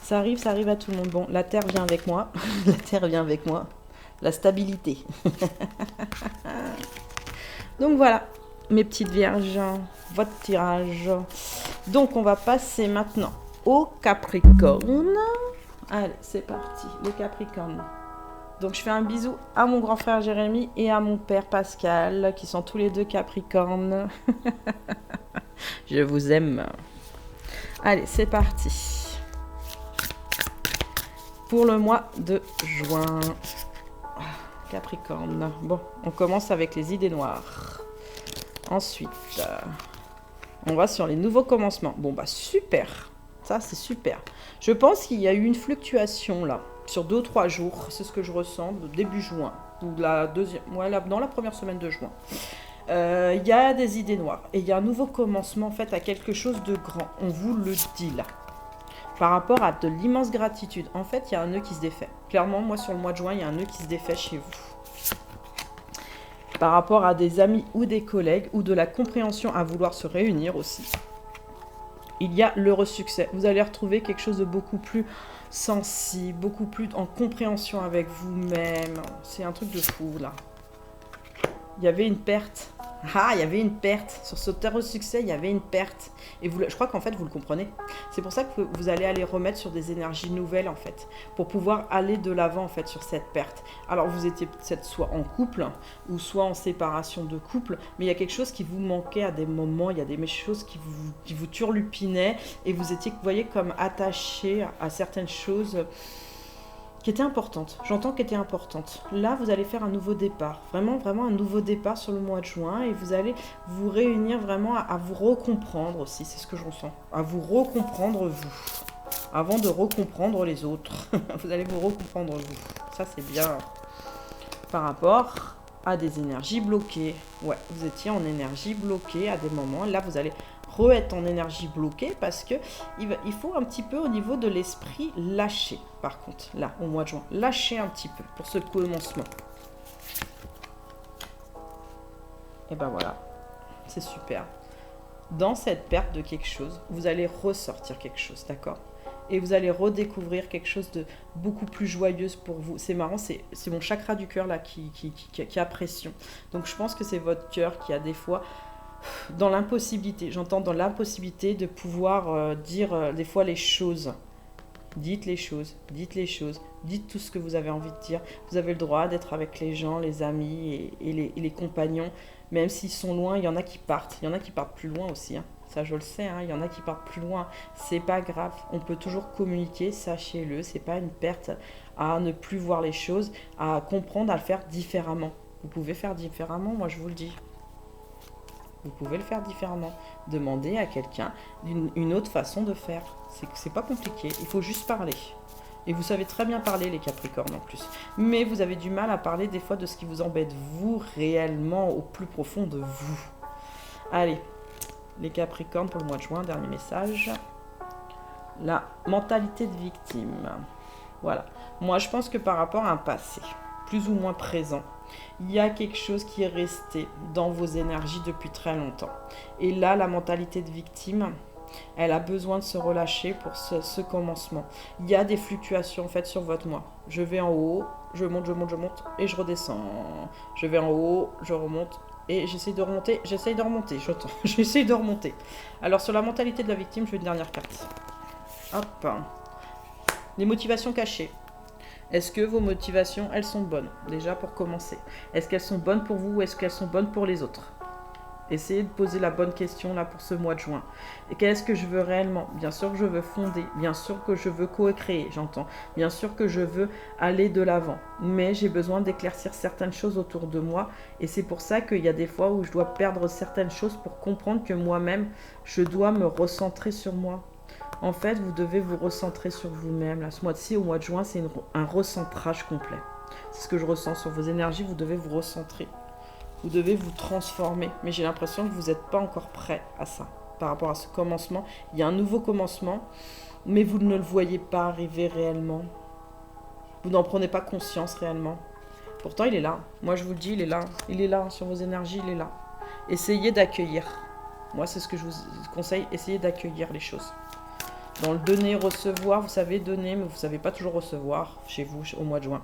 Ça arrive à tout le monde. Bon, la terre vient avec moi. La terre vient avec moi. La stabilité. Donc voilà, mes petites vierges, votre tirage. Donc on va passer maintenant au Capricorne. Allez, c'est parti, les Capricornes. Donc je fais un bisou à mon grand frère Jérémy et à mon père Pascal, qui sont tous les deux Capricornes. Je vous aime. Allez, c'est parti. Pour le mois de juin. Capricorne. Bon, on commence avec les idées noires. Ensuite, on va sur les nouveaux commencements. Bon, super. Ça, c'est super. Je pense qu'il y a eu une fluctuation, là, sur 2 ou 3 jours. C'est ce que je ressens, début juin. Ou dans la première semaine de juin. Il y a des idées noires. Et il y a un nouveau commencement, en fait, à quelque chose de grand. On vous le dit, là. Par rapport à de l'immense gratitude. En fait, il y a un nœud qui se défait. Clairement, moi, sur le mois de juin, il y a un nœud qui se défait chez vous. Par rapport à des amis ou des collègues, ou de la compréhension à vouloir se réunir aussi. Il y a l'heureux succès. Vous allez retrouver quelque chose de beaucoup plus sensible, beaucoup plus en compréhension avec vous-même. C'est un truc de fou, là. Il y avait une perte. Il y avait une perte. Sur ce heureux succès, il y avait une perte. Et je crois qu'en fait, vous le comprenez. C'est pour ça que vous allez aller remettre sur des énergies nouvelles, en fait. Pour pouvoir aller de l'avant, en fait, sur cette perte. Alors, vous étiez peut-être soit en couple, ou soit en séparation de couple. Mais il y a quelque chose qui vous manquait à des moments. Il y a des choses qui vous turlupinaient. Et vous étiez, vous voyez, comme attaché à certaines choses qui était importante. J'entends qu'elle était importante. Là, vous allez faire un nouveau départ. Vraiment, vraiment un nouveau départ sur le mois de juin. Et vous allez vous réunir vraiment à vous recomprendre aussi. C'est ce que je ressens. À vous recomprendre vous. Avant de recomprendre les autres. Vous allez vous recomprendre vous. Ça, c'est bien. Par rapport à des énergies bloquées. Ouais, vous étiez en énergie bloquée à des moments. Là, vous allez re-être en énergie bloquée parce que il faut un petit peu au niveau de l'esprit lâcher. Par contre, là, au mois de juin, lâcher un petit peu pour ce commencement. Et ben voilà, c'est super. Dans cette perte de quelque chose, vous allez ressortir quelque chose, d'accord? Et vous allez redécouvrir quelque chose de beaucoup plus joyeuse pour vous. C'est marrant, c'est mon chakra du cœur là qui a pression. Donc je pense que c'est votre cœur qui a des fois dans l'impossibilité, j'entends dans l'impossibilité de pouvoir dire des fois les choses. Dites les choses, dites les choses, dites tout ce que vous avez envie de dire. Vous avez le droit d'être avec les gens, les amis et les compagnons, même s'ils sont loin, il y en a qui partent. Il y en a qui partent plus loin aussi, hein. Ça je le sais, hein. Il y en a qui partent plus loin. C'est pas grave, on peut toujours communiquer, sachez-le. C'est pas une perte à ne plus voir les choses, à comprendre, à le faire différemment. Vous pouvez faire différemment, moi je vous le dis. Vous pouvez le faire différemment. Demandez à quelqu'un une autre façon de faire. C'est pas compliqué, il faut juste parler. Et vous savez très bien parler, les Capricornes en plus. Mais vous avez du mal à parler des fois de ce qui vous embête, vous, réellement, au plus profond de vous. Allez, les Capricornes pour le mois de juin, dernier message. La mentalité de victime. Voilà. Moi, je pense que par rapport à un passé, plus ou moins présent, il y a quelque chose qui est resté dans vos énergies depuis très longtemps. Et là, la mentalité de victime, elle a besoin de se relâcher pour ce commencement. Il y a des fluctuations en fait sur votre mois. Je vais en haut, je monte et je redescends. Je vais en haut, je remonte et j'essaye de remonter, j'essaye de remonter. Alors sur la mentalité de la victime, je veux une dernière carte. Hop. Les motivations cachées. Est-ce que vos motivations, elles sont bonnes? Déjà pour commencer. Est-ce qu'elles sont bonnes pour vous ou est-ce qu'elles sont bonnes pour les autres? Essayez de poser la bonne question là pour ce mois de juin. Et qu'est-ce que je veux réellement? Bien sûr que je veux fonder, bien sûr que je veux co-créer, j'entends. Bien sûr que je veux aller de l'avant. Mais j'ai besoin d'éclaircir certaines choses autour de moi. Et c'est pour ça qu'il y a des fois où je dois perdre certaines choses pour comprendre que moi-même, je dois me recentrer sur moi. En fait, vous devez vous recentrer sur vous-même. Là, ce mois-ci, au mois de juin, c'est un recentrage complet. C'est ce que je ressens sur vos énergies. Vous devez vous recentrer. Vous devez vous transformer. Mais j'ai l'impression que vous n'êtes pas encore prêt à ça. Par rapport à ce commencement, il y a un nouveau commencement, mais vous ne le voyez pas arriver réellement. Vous n'en prenez pas conscience réellement. Pourtant, il est là. Moi, je vous le dis, il est là. Il est là. Sur vos énergies, il est là. Essayez d'accueillir. Moi, c'est ce que je vous conseille. Essayez d'accueillir les choses. Dans le donner, recevoir, vous savez donner, mais vous ne savez pas toujours recevoir chez vous au mois de juin.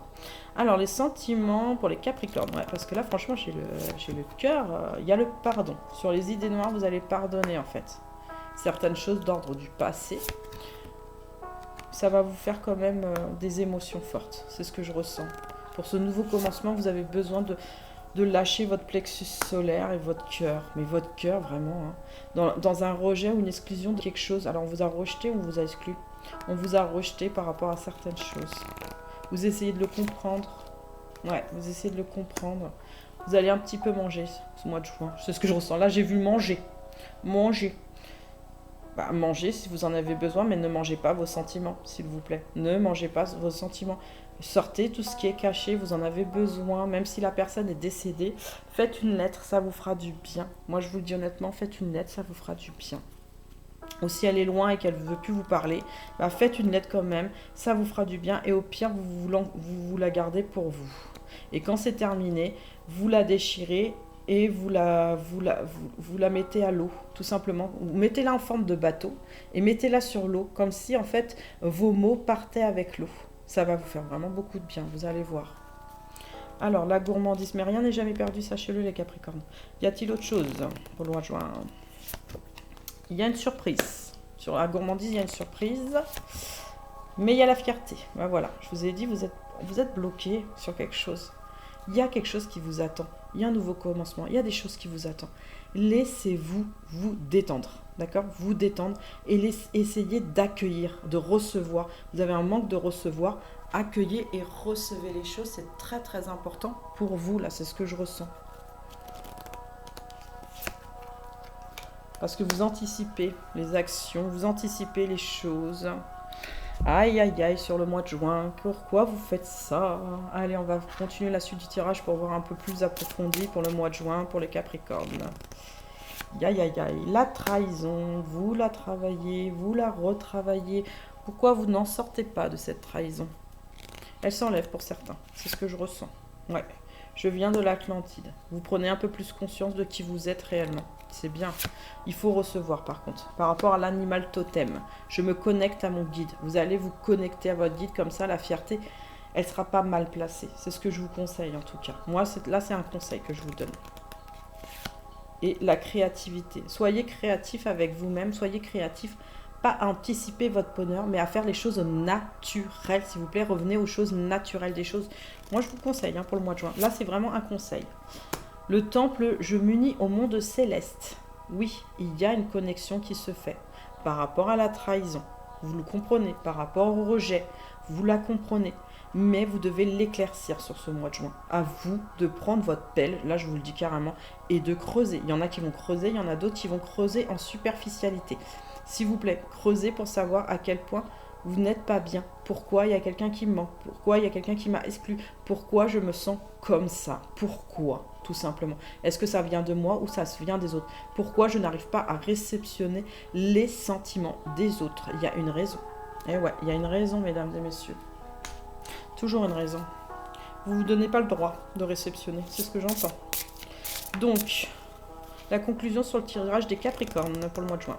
Alors, les sentiments pour les Capricornes. Ouais, parce que là, franchement, j'ai le cœur. Il y a le pardon. Sur les idées noires, vous allez pardonner, en fait. Certaines choses d'ordre du passé. Ça va vous faire quand même des émotions fortes. C'est ce que je ressens. Pour ce nouveau commencement, vous avez besoin de lâcher votre plexus solaire et votre cœur. Mais votre cœur, vraiment, hein, dans un rejet ou une exclusion de quelque chose. Alors, on vous a rejeté ou on vous a exclu? On vous a rejeté par rapport à certaines choses. Vous essayez de le comprendre. Ouais, vous essayez de le comprendre. Vous allez un petit peu manger ce mois de juin. C'est ce que je ressens. Là, j'ai vu manger. Manger. Bah, mangez si vous en avez besoin, mais ne mangez pas vos sentiments, s'il vous plaît. Ne mangez pas vos sentiments. Sortez tout ce qui est caché, vous en avez besoin, même si la personne est décédée. Faites une lettre, ça vous fera du bien. Moi, je vous le dis honnêtement, faites une lettre, ça vous fera du bien. Ou si elle est loin et qu'elle ne veut plus vous parler, bah faites une lettre quand même, ça vous fera du bien. Et au pire, vous la gardez pour vous. Et quand c'est terminé, vous la déchirez et vous la mettez à l'eau, tout simplement. Vous mettez-la en forme de bateau et mettez-la sur l'eau, comme si en fait vos mots partaient avec l'eau. Ça va vous faire vraiment beaucoup de bien, vous allez voir. Alors, la gourmandise, mais rien n'est jamais perdu, sachez-le les Capricornes. Y a-t-il autre chose pour le mois de juin? Il y a une surprise. Sur la gourmandise, il y a une surprise. Mais il y a la fierté. Ben voilà, je vous ai dit, vous êtes bloqué sur quelque chose. Il y a quelque chose qui vous attend. Il y a un nouveau commencement. Il y a des choses qui vous attendent. Laissez-vous vous détendre. D'accord? Vous détendre et essayez d'accueillir, de recevoir. Vous avez un manque de recevoir. Accueillez et recevez les choses. C'est très très important pour vous. Là, c'est ce que je ressens. Parce que vous anticipez les actions, vous anticipez les choses. Aïe, aïe, aïe, sur le mois de juin. Pourquoi vous faites ça? Allez, on va continuer la suite du tirage pour voir un peu plus approfondi pour le mois de juin, pour les Capricornes. Aïe, aïe, aïe. La trahison, vous la travaillez, vous la retravaillez. Pourquoi vous n'en sortez pas de cette trahison? Elle s'enlève pour certains. C'est ce que je ressens. Ouais. Je viens de l'Atlantide. Vous prenez un peu plus conscience de qui vous êtes réellement. C'est bien. Il faut recevoir par contre. Par rapport à l'animal totem, je me connecte à mon guide. Vous allez vous connecter à votre guide comme ça, la fierté, elle ne sera pas mal placée. C'est ce que je vous conseille en tout cas. Moi, là, c'est un conseil que je vous donne. Et la créativité. Soyez créatif avec vous-même. Soyez créatif. Pas à anticiper votre bonheur, mais à faire les choses naturelles. S'il vous plaît, revenez aux choses naturelles des choses. Moi, je vous conseille pour le mois de juin. Là, c'est vraiment un conseil. Le temple, je m'unis au monde céleste. Oui, il y a une connexion qui se fait par rapport à la trahison. Vous le comprenez. Par rapport au rejet, vous la comprenez. Mais vous devez l'éclaircir sur ce mois de juin. À vous de prendre votre pelle, là je vous le dis carrément, et de creuser. Il y en a qui vont creuser, il y en a d'autres qui vont creuser en superficialité. S'il vous plaît, creusez pour savoir à quel point vous n'êtes pas bien. Pourquoi il y a quelqu'un qui me ment? Pourquoi il y a quelqu'un qui m'a exclu? Pourquoi je me sens comme ça? Pourquoi? Tout simplement. Est-ce que ça vient de moi ou ça vient des autres? Pourquoi je n'arrive pas à réceptionner les sentiments des autres? Il y a une raison. Eh ouais, il y a une raison, mesdames et messieurs. Toujours une raison. Vous ne vous donnez pas le droit de réceptionner. C'est ce que j'entends. Donc, la conclusion sur le tirage des Capricornes pour le mois de juin.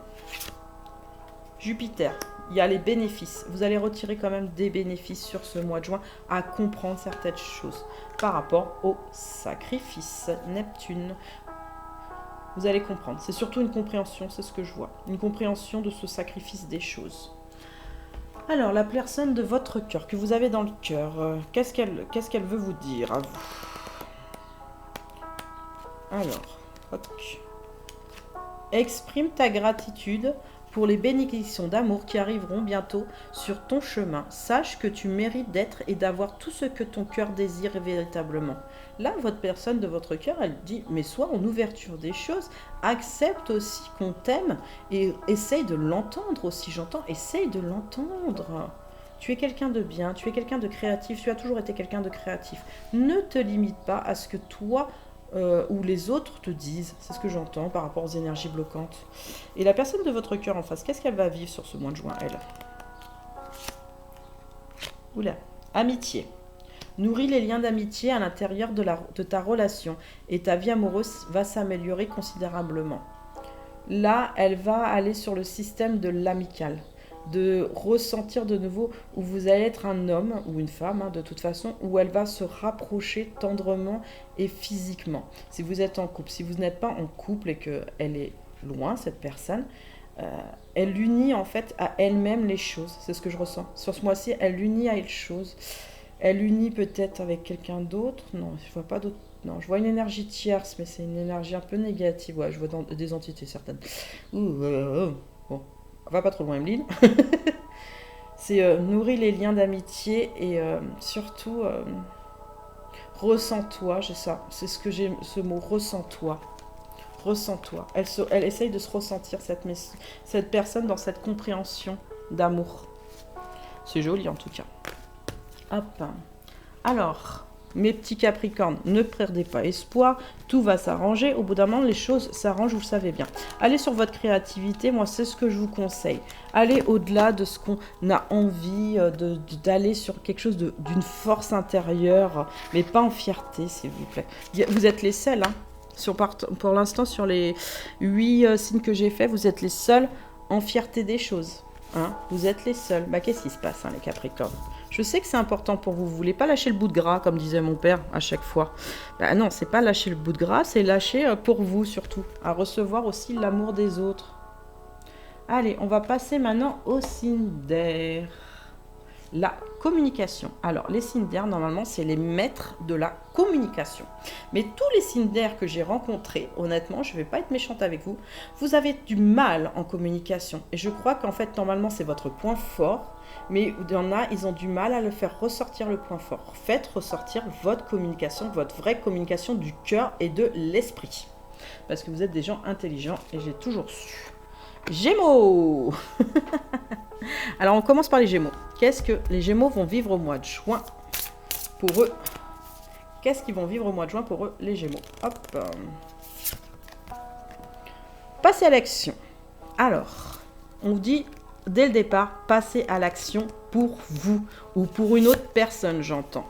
Jupiter, il y a les bénéfices. Vous allez retirer quand même des bénéfices sur ce mois de juin à comprendre certaines choses par rapport au sacrifice. Neptune, vous allez comprendre. C'est surtout une compréhension, c'est ce que je vois. Une compréhension de ce sacrifice des choses. Alors, la personne de votre cœur, que vous avez dans le cœur, qu'est-ce qu'elle veut vous dire à vous? Alors, hop. Exprime ta gratitude pour les bénédictions d'amour qui arriveront bientôt sur ton chemin. Sache que tu mérites d'être et d'avoir tout ce que ton cœur désire véritablement. Là, votre personne de votre cœur, elle dit, mais sois en ouverture des choses, accepte aussi qu'on t'aime et essaye de l'entendre aussi, j'entends, essaye de l'entendre. Tu es quelqu'un de bien, tu es quelqu'un de créatif, tu as toujours été quelqu'un de créatif. Ne te limite pas à ce que toi ou les autres te disent, c'est ce que j'entends par rapport aux énergies bloquantes. Et la personne de votre cœur en face, qu'est-ce qu'elle va vivre sur ce mois de juin, elle? Oula, amitié. Nourris les liens d'amitié à l'intérieur de ta relation et ta vie amoureuse va s'améliorer considérablement. Là, elle va aller sur le système de l'amical, de ressentir de nouveau où vous allez être un homme ou une femme, de toute façon, où elle va se rapprocher tendrement et physiquement. Si vous êtes en couple, si vous n'êtes pas en couple et qu'elle est loin, cette personne, elle unit en fait à elle-même les choses. C'est ce que je ressens. Sur ce mois-ci, elle unit à elle choses. Elle unit peut-être avec quelqu'un d'autre. Non, je vois pas d'autre. Non, je vois une énergie tierce, mais c'est une énergie un peu négative. Ouais, je vois des entités certaines. Bon, va pas trop loin, Emeline. C'est nourrir les liens d'amitié et surtout ressens-toi. J'ai ça. C'est ce que j'ai, ce mot, ressens-toi. Ressens-toi. Elle essaye de se ressentir, cette personne, dans cette compréhension d'amour. C'est joli en tout cas. Hop. Alors, mes petits Capricornes, ne perdez pas espoir, tout va s'arranger. Au bout d'un moment, les choses s'arrangent, vous le savez bien. Allez sur votre créativité, moi c'est ce que je vous conseille. Allez au-delà de ce qu'on a envie, d'aller sur quelque chose d'une force intérieure, mais pas en fierté, s'il vous plaît. Vous êtes les seuls, pour l'instant, sur les 8 signes que j'ai faits, vous êtes les seuls en fierté des choses. Vous êtes les seuls. Qu'est-ce qui se passe, les Capricornes? Je sais que c'est important pour vous. Vous voulez pas lâcher le bout de gras, comme disait mon père à chaque fois. Non, c'est pas lâcher le bout de gras, c'est lâcher pour vous surtout. À recevoir aussi l'amour des autres. Allez, on va passer maintenant aux signes d'air. La communication. Alors, les signes d'air, normalement, c'est les maîtres de la communication. Mais tous les signes d'air que j'ai rencontrés, honnêtement, je ne vais pas être méchante avec vous, vous avez du mal en communication. Et je crois qu'en fait, normalement, c'est votre point fort. Mais il y en a, ils ont du mal à le faire ressortir le point fort. Faites ressortir votre communication, votre vraie communication du cœur et de l'esprit. Parce que vous êtes des gens intelligents et j'ai toujours su. Gémeaux. Alors, on commence par les Gémeaux. Qu'est-ce que les Gémeaux vont vivre au mois de juin pour eux? Qu'est-ce qu'ils vont vivre au mois de juin pour eux, les Gémeaux? Hop. Passez à l'action. Alors, on vous dit dès le départ, passez à l'action pour vous ou pour une autre personne, j'entends.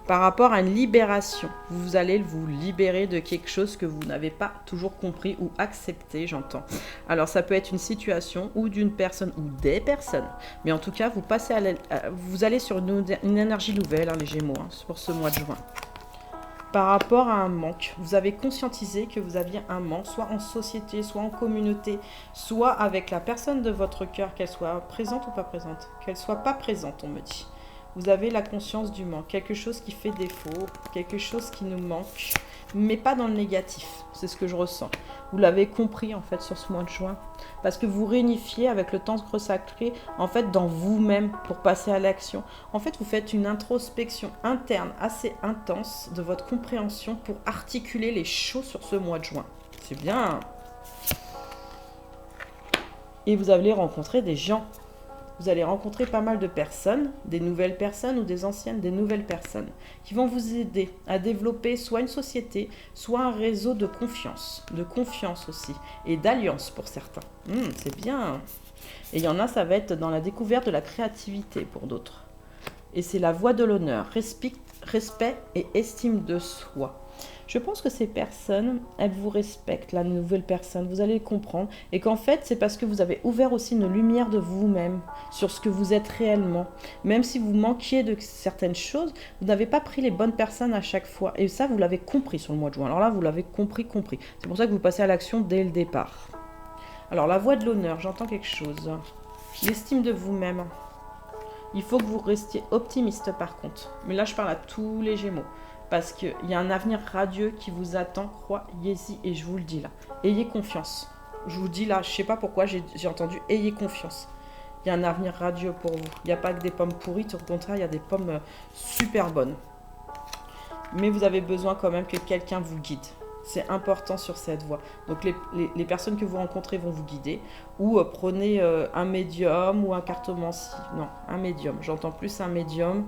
Par rapport à une libération, vous allez vous libérer de quelque chose que vous n'avez pas toujours compris ou accepté, j'entends. Alors ça peut être une situation ou d'une personne ou des personnes, mais en tout cas, vous allez sur une énergie nouvelle, hein, les Gémeaux, hein, pour ce mois de juin. Par rapport à un manque, vous avez conscientisé que vous aviez un manque, soit en société, soit en communauté, soit avec la personne de votre cœur, qu'elle soit présente ou pas présente, qu'elle soit pas présente, on me dit. Vous avez la conscience du manque, quelque chose qui fait défaut, quelque chose qui nous manque, mais pas dans le négatif, c'est ce que je ressens. Vous l'avez compris en fait sur ce mois de juin, parce que vous réunifiez avec le temps sacré en fait dans vous-même pour passer à l'action. En fait, vous faites une introspection interne assez intense de votre compréhension pour articuler les choses sur ce mois de juin. C'est bien. Et vous allez rencontrer des gens. Vous allez rencontrer pas mal de personnes, des nouvelles personnes ou des anciennes, des nouvelles personnes, qui vont vous aider à développer soit une société, soit un réseau de confiance aussi, et d'alliance pour certains. C'est bien. Et il y en a, ça va être dans la découverte de la créativité pour d'autres. Et c'est la voie de l'honneur, respect et estime de soi. Je pense que ces personnes, elles vous respectent, la nouvelle personne, vous allez le comprendre. Et qu'en fait, c'est parce que vous avez ouvert aussi une lumière de vous-même sur ce que vous êtes réellement. Même si vous manquiez de certaines choses, vous n'avez pas pris les bonnes personnes à chaque fois. Et ça, vous l'avez compris sur le mois de juin. Alors là, vous l'avez compris. C'est pour ça que vous passez à l'action dès le départ. Alors, la voie de l'honneur, j'entends quelque chose. L'estime de vous-même. Il faut que vous restiez optimiste par contre. Mais là, je parle à tous les Gémeaux. Parce qu'il y a un avenir radieux qui vous attend, croyez-y, et je vous le dis là. Ayez confiance. Je vous dis là, je ne sais pas pourquoi j'ai entendu, ayez confiance. Il y a un avenir radieux pour vous. Il n'y a pas que des pommes pourries, au contraire, il y a des pommes super bonnes. Mais vous avez besoin quand même que quelqu'un vous guide. C'est important sur cette voie. Donc les personnes que vous rencontrez vont vous guider. Ou prenez un médium ou un cartomancie. Non, un médium. J'entends plus un médium.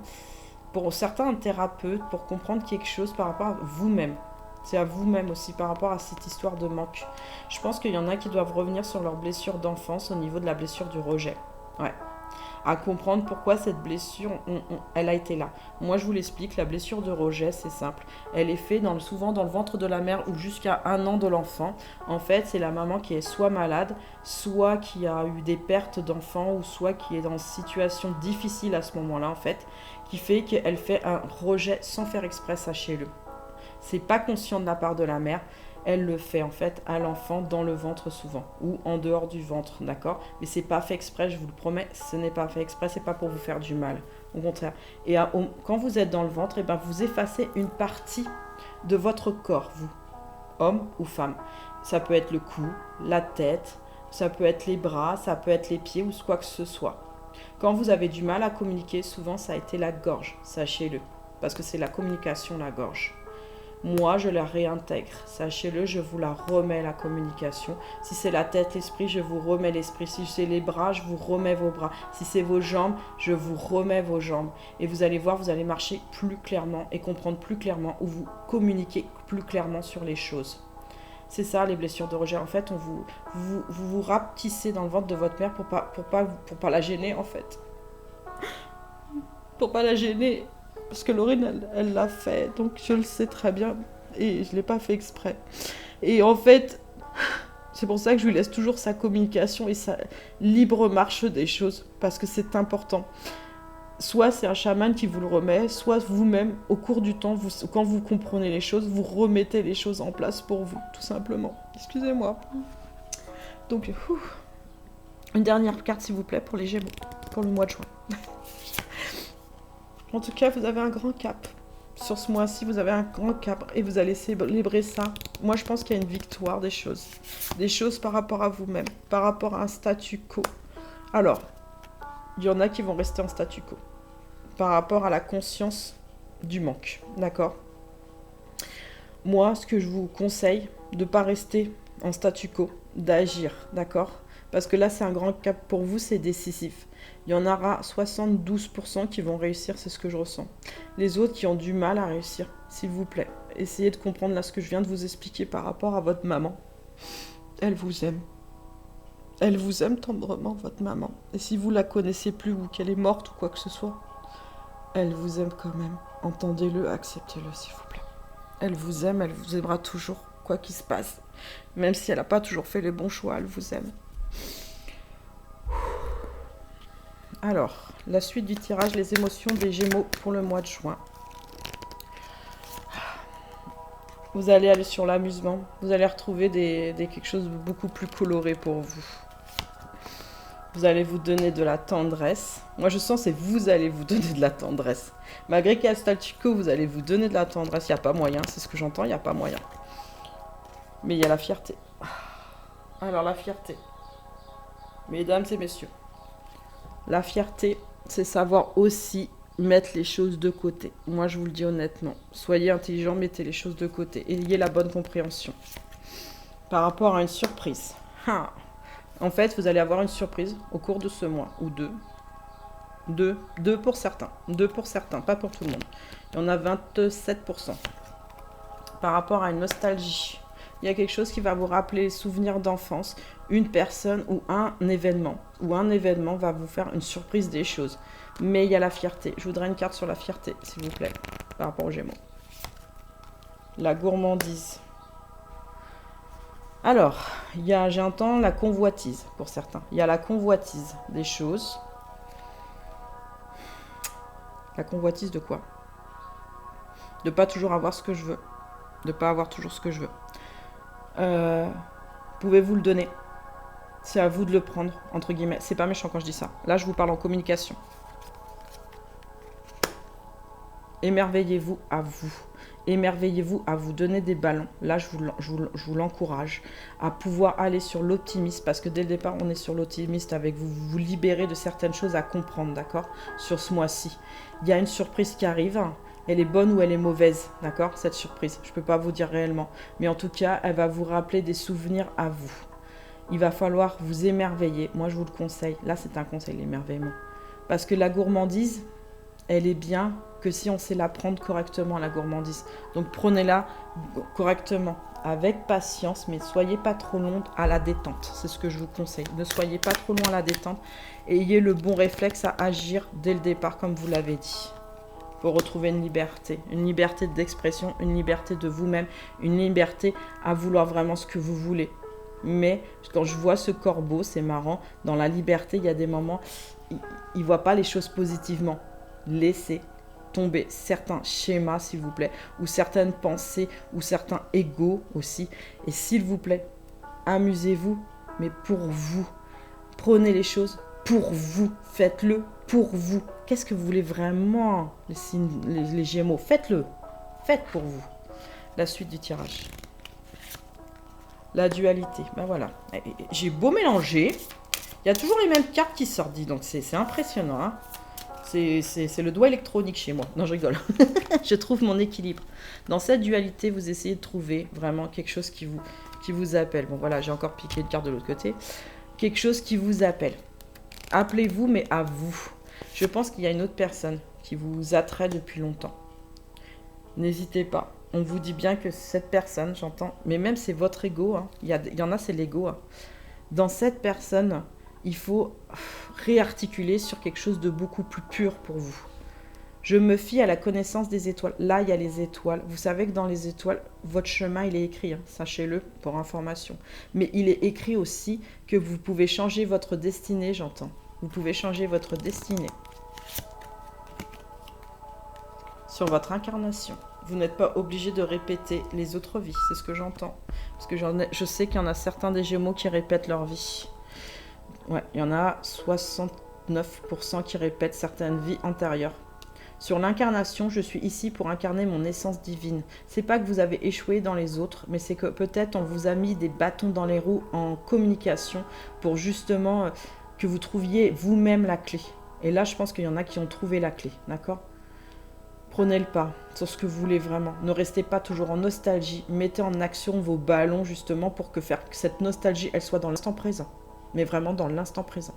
Pour certains, un thérapeute, pour comprendre quelque chose par rapport à vous-même. C'est à vous-même aussi, par rapport à cette histoire de manque. Je pense qu'il y en a qui doivent revenir sur leur blessure d'enfance au niveau de la blessure du rejet. Ouais. À comprendre pourquoi cette blessure, elle a été là. Moi, je vous l'explique, la blessure de rejet, c'est simple. Elle est faite souvent dans le ventre de la mère ou jusqu'à 1 an de l'enfant. En fait, c'est la maman qui est soit malade, soit qui a eu des pertes d'enfants, ou soit qui est dans une situation difficile à ce moment-là, en fait, qui fait qu'elle fait un rejet sans faire exprès, sachez-le. C'est pas conscient de la part de la mère. Elle le fait en fait à l'enfant dans le ventre souvent ou en dehors du ventre, d'accord? Mais c'est pas fait exprès, je vous le promets, ce n'est pas fait exprès, c'est pas pour vous faire du mal, au contraire. Et quand vous êtes dans le ventre, vous effacez une partie de votre corps, vous, homme ou femme. Ça peut être le cou, la tête, ça peut être les bras, ça peut être les pieds ou quoi que ce soit. Quand vous avez du mal à communiquer, souvent ça a été la gorge, sachez-le, parce que c'est la communication, la gorge. Moi, je la réintègre. Sachez-le, je vous la remets, la communication. Si c'est la tête, l'esprit, je vous remets l'esprit. Si c'est les bras, je vous remets vos bras. Si c'est vos jambes, je vous remets vos jambes. Et vous allez voir, vous allez marcher plus clairement et comprendre plus clairement ou vous communiquer plus clairement sur les choses. C'est ça, les blessures de rejet. En fait, vous rapetissez dans le ventre de votre mère pour pas la gêner, en fait. Pour pas la gêner. Parce que Laurine, elle l'a fait, donc je le sais très bien, et je ne l'ai pas fait exprès. Et en fait, c'est pour ça que je lui laisse toujours sa communication et sa libre marche des choses, parce que c'est important. Soit c'est un chaman qui vous le remet, soit vous-même, au cours du temps, quand vous comprenez les choses, vous remettez les choses en place pour vous, tout simplement. Excusez-moi. Donc, une dernière carte, s'il vous plaît, pour les Gémeaux, pour le mois de juin. En tout cas, vous avez un grand cap. Sur ce mois-ci, vous avez un grand cap et vous allez célébrer ça. Moi, je pense qu'il y a une victoire des choses. Des choses par rapport à vous-même, par rapport à un statu quo. Alors, il y en a qui vont rester en statu quo. Par rapport à la conscience du manque. D'accord ? Moi, ce que je vous conseille, de ne pas rester en statu quo, d'agir. D'accord ? Parce que là, c'est un grand cap pour vous, c'est décisif. Il y en aura 72% qui vont réussir, c'est ce que je ressens. Les autres qui ont du mal à réussir, s'il vous plaît, essayez de comprendre là ce que je viens de vous expliquer par rapport à votre maman. Elle vous aime. Elle vous aime tendrement, votre maman. Et si vous la connaissez plus ou qu'elle est morte ou quoi que ce soit, elle vous aime quand même. Entendez-le, acceptez-le, s'il vous plaît. Elle vous aimera toujours, quoi qu'il se passe. Même si elle n'a pas toujours fait les bons choix, elle vous aime. Alors, la suite du tirage, les émotions des Gémeaux pour le mois de juin. Vous allez aller sur l'amusement. Vous allez retrouver quelque chose de beaucoup plus coloré pour vous. Vous allez vous donner de la tendresse. Moi, je sens que vous allez vous donner de la tendresse. Malgré qu'il y a Stalchico, vous allez vous donner de la tendresse. Il n'y a pas moyen, c'est ce que j'entends, il n'y a pas moyen. Mais il y a la fierté. Alors, la fierté. Mesdames et messieurs, la fierté, c'est savoir aussi mettre les choses de côté. Moi, je vous le dis honnêtement. Soyez intelligents, mettez les choses de côté. Ayez la bonne compréhension. Par rapport à une surprise. En fait, vous allez avoir une surprise au cours de ce mois, ou deux. Deux pour certains. Deux pour certains, pas pour tout le monde. Il y en a 27%. Par rapport à une nostalgie. Il y a quelque chose qui va vous rappeler les souvenirs d'enfance, une personne ou un événement. Ou un événement va vous faire une surprise des choses. Mais il y a la fierté. Je voudrais une carte sur la fierté, s'il vous plaît, par rapport aux Gémeaux. La gourmandise. Alors, j'entends la convoitise pour certains. Il y a la convoitise des choses. La convoitise de quoi? De pas toujours avoir ce que je veux. De pas avoir toujours ce que je veux. Pouvez-vous le donner? C'est à vous de le prendre, entre guillemets. C'est pas méchant quand je dis ça. Là, je vous parle en communication. Émerveillez-vous à vous. Émerveillez-vous à vous donner des ballons. Là, je vous l'encourage à pouvoir aller sur l'optimisme, parce que dès le départ, on est sur l'optimiste avec vous. Vous vous libérez de certaines choses à comprendre, d'accord? Sur ce mois-ci. Il y a une surprise qui arrive. Elle est bonne ou elle est mauvaise, d'accord? Cette surprise. Je ne peux pas vous dire réellement. Mais en tout cas, elle va vous rappeler des souvenirs à vous. Il va falloir vous émerveiller. Moi, je vous le conseille. Là, c'est un conseil, l'émerveillement. Parce que la gourmandise, elle est bien que si on sait la prendre correctement, la gourmandise. Donc, prenez-la correctement, avec patience, mais soyez pas trop long à la détente. C'est ce que je vous conseille. Ne soyez pas trop long à la détente et ayez le bon réflexe à agir dès le départ, comme vous l'avez dit. Pour retrouver une liberté d'expression, une liberté de vous-même, une liberté à vouloir vraiment ce que vous voulez. Mais quand je vois ce corbeau, c'est marrant, dans la liberté, il y a des moments, il ne voit pas les choses positivement. Laissez tomber certains schémas, s'il vous plaît, ou certaines pensées, ou certains égos aussi. Et s'il vous plaît, amusez-vous, mais pour vous. Prenez les choses pour vous. Faites-le pour vous. Qu'est-ce que vous voulez vraiment, les Gémeaux? Faites-le. Faites pour vous. La suite du tirage. La dualité. Ben voilà. J'ai beau mélanger. Il y a toujours les mêmes cartes qui sortent, dis donc. C'est impressionnant. Hein, c'est le doigt électronique chez moi. Non, je rigole. Je trouve mon équilibre. Dans cette dualité, vous essayez de trouver vraiment quelque chose qui vous appelle. Bon, voilà, j'ai encore piqué une carte de l'autre côté. Quelque chose qui vous appelle. Appelez-vous, mais à vous. Je pense qu'il y a une autre personne qui vous attrait depuis longtemps. N'hésitez pas. On vous dit bien que cette personne, j'entends, mais même c'est votre ego. Hein. Il y en a, c'est l'ego. Hein. Dans cette personne, il faut réarticuler sur quelque chose de beaucoup plus pur pour vous. Je me fie à la connaissance des étoiles. Là, il y a les étoiles. Vous savez que dans les étoiles, votre chemin, il est écrit. Hein. Sachez-le pour information. Mais il est écrit aussi que vous pouvez changer votre destinée, j'entends. Vous pouvez changer votre destinée. Sur votre incarnation. Vous n'êtes pas obligé de répéter les autres vies. C'est ce que j'entends. Parce que je sais qu'il y en a certains des Gémeaux qui répètent leur vie. Ouais, il y en a 69% qui répètent certaines vies antérieures. Sur l'incarnation, je suis ici pour incarner mon essence divine. C'est pas que vous avez échoué dans les autres, mais c'est que peut-être on vous a mis des bâtons dans les roues en communication pour justement que vous trouviez vous-même la clé. Et là, je pense qu'il y en a qui ont trouvé la clé, d'accord ? Prenez le pas sur ce que vous voulez vraiment. Ne restez pas toujours en nostalgie. Mettez en action vos ballons justement pour que cette nostalgie, elle soit dans l'instant présent. Mais vraiment dans l'instant présent.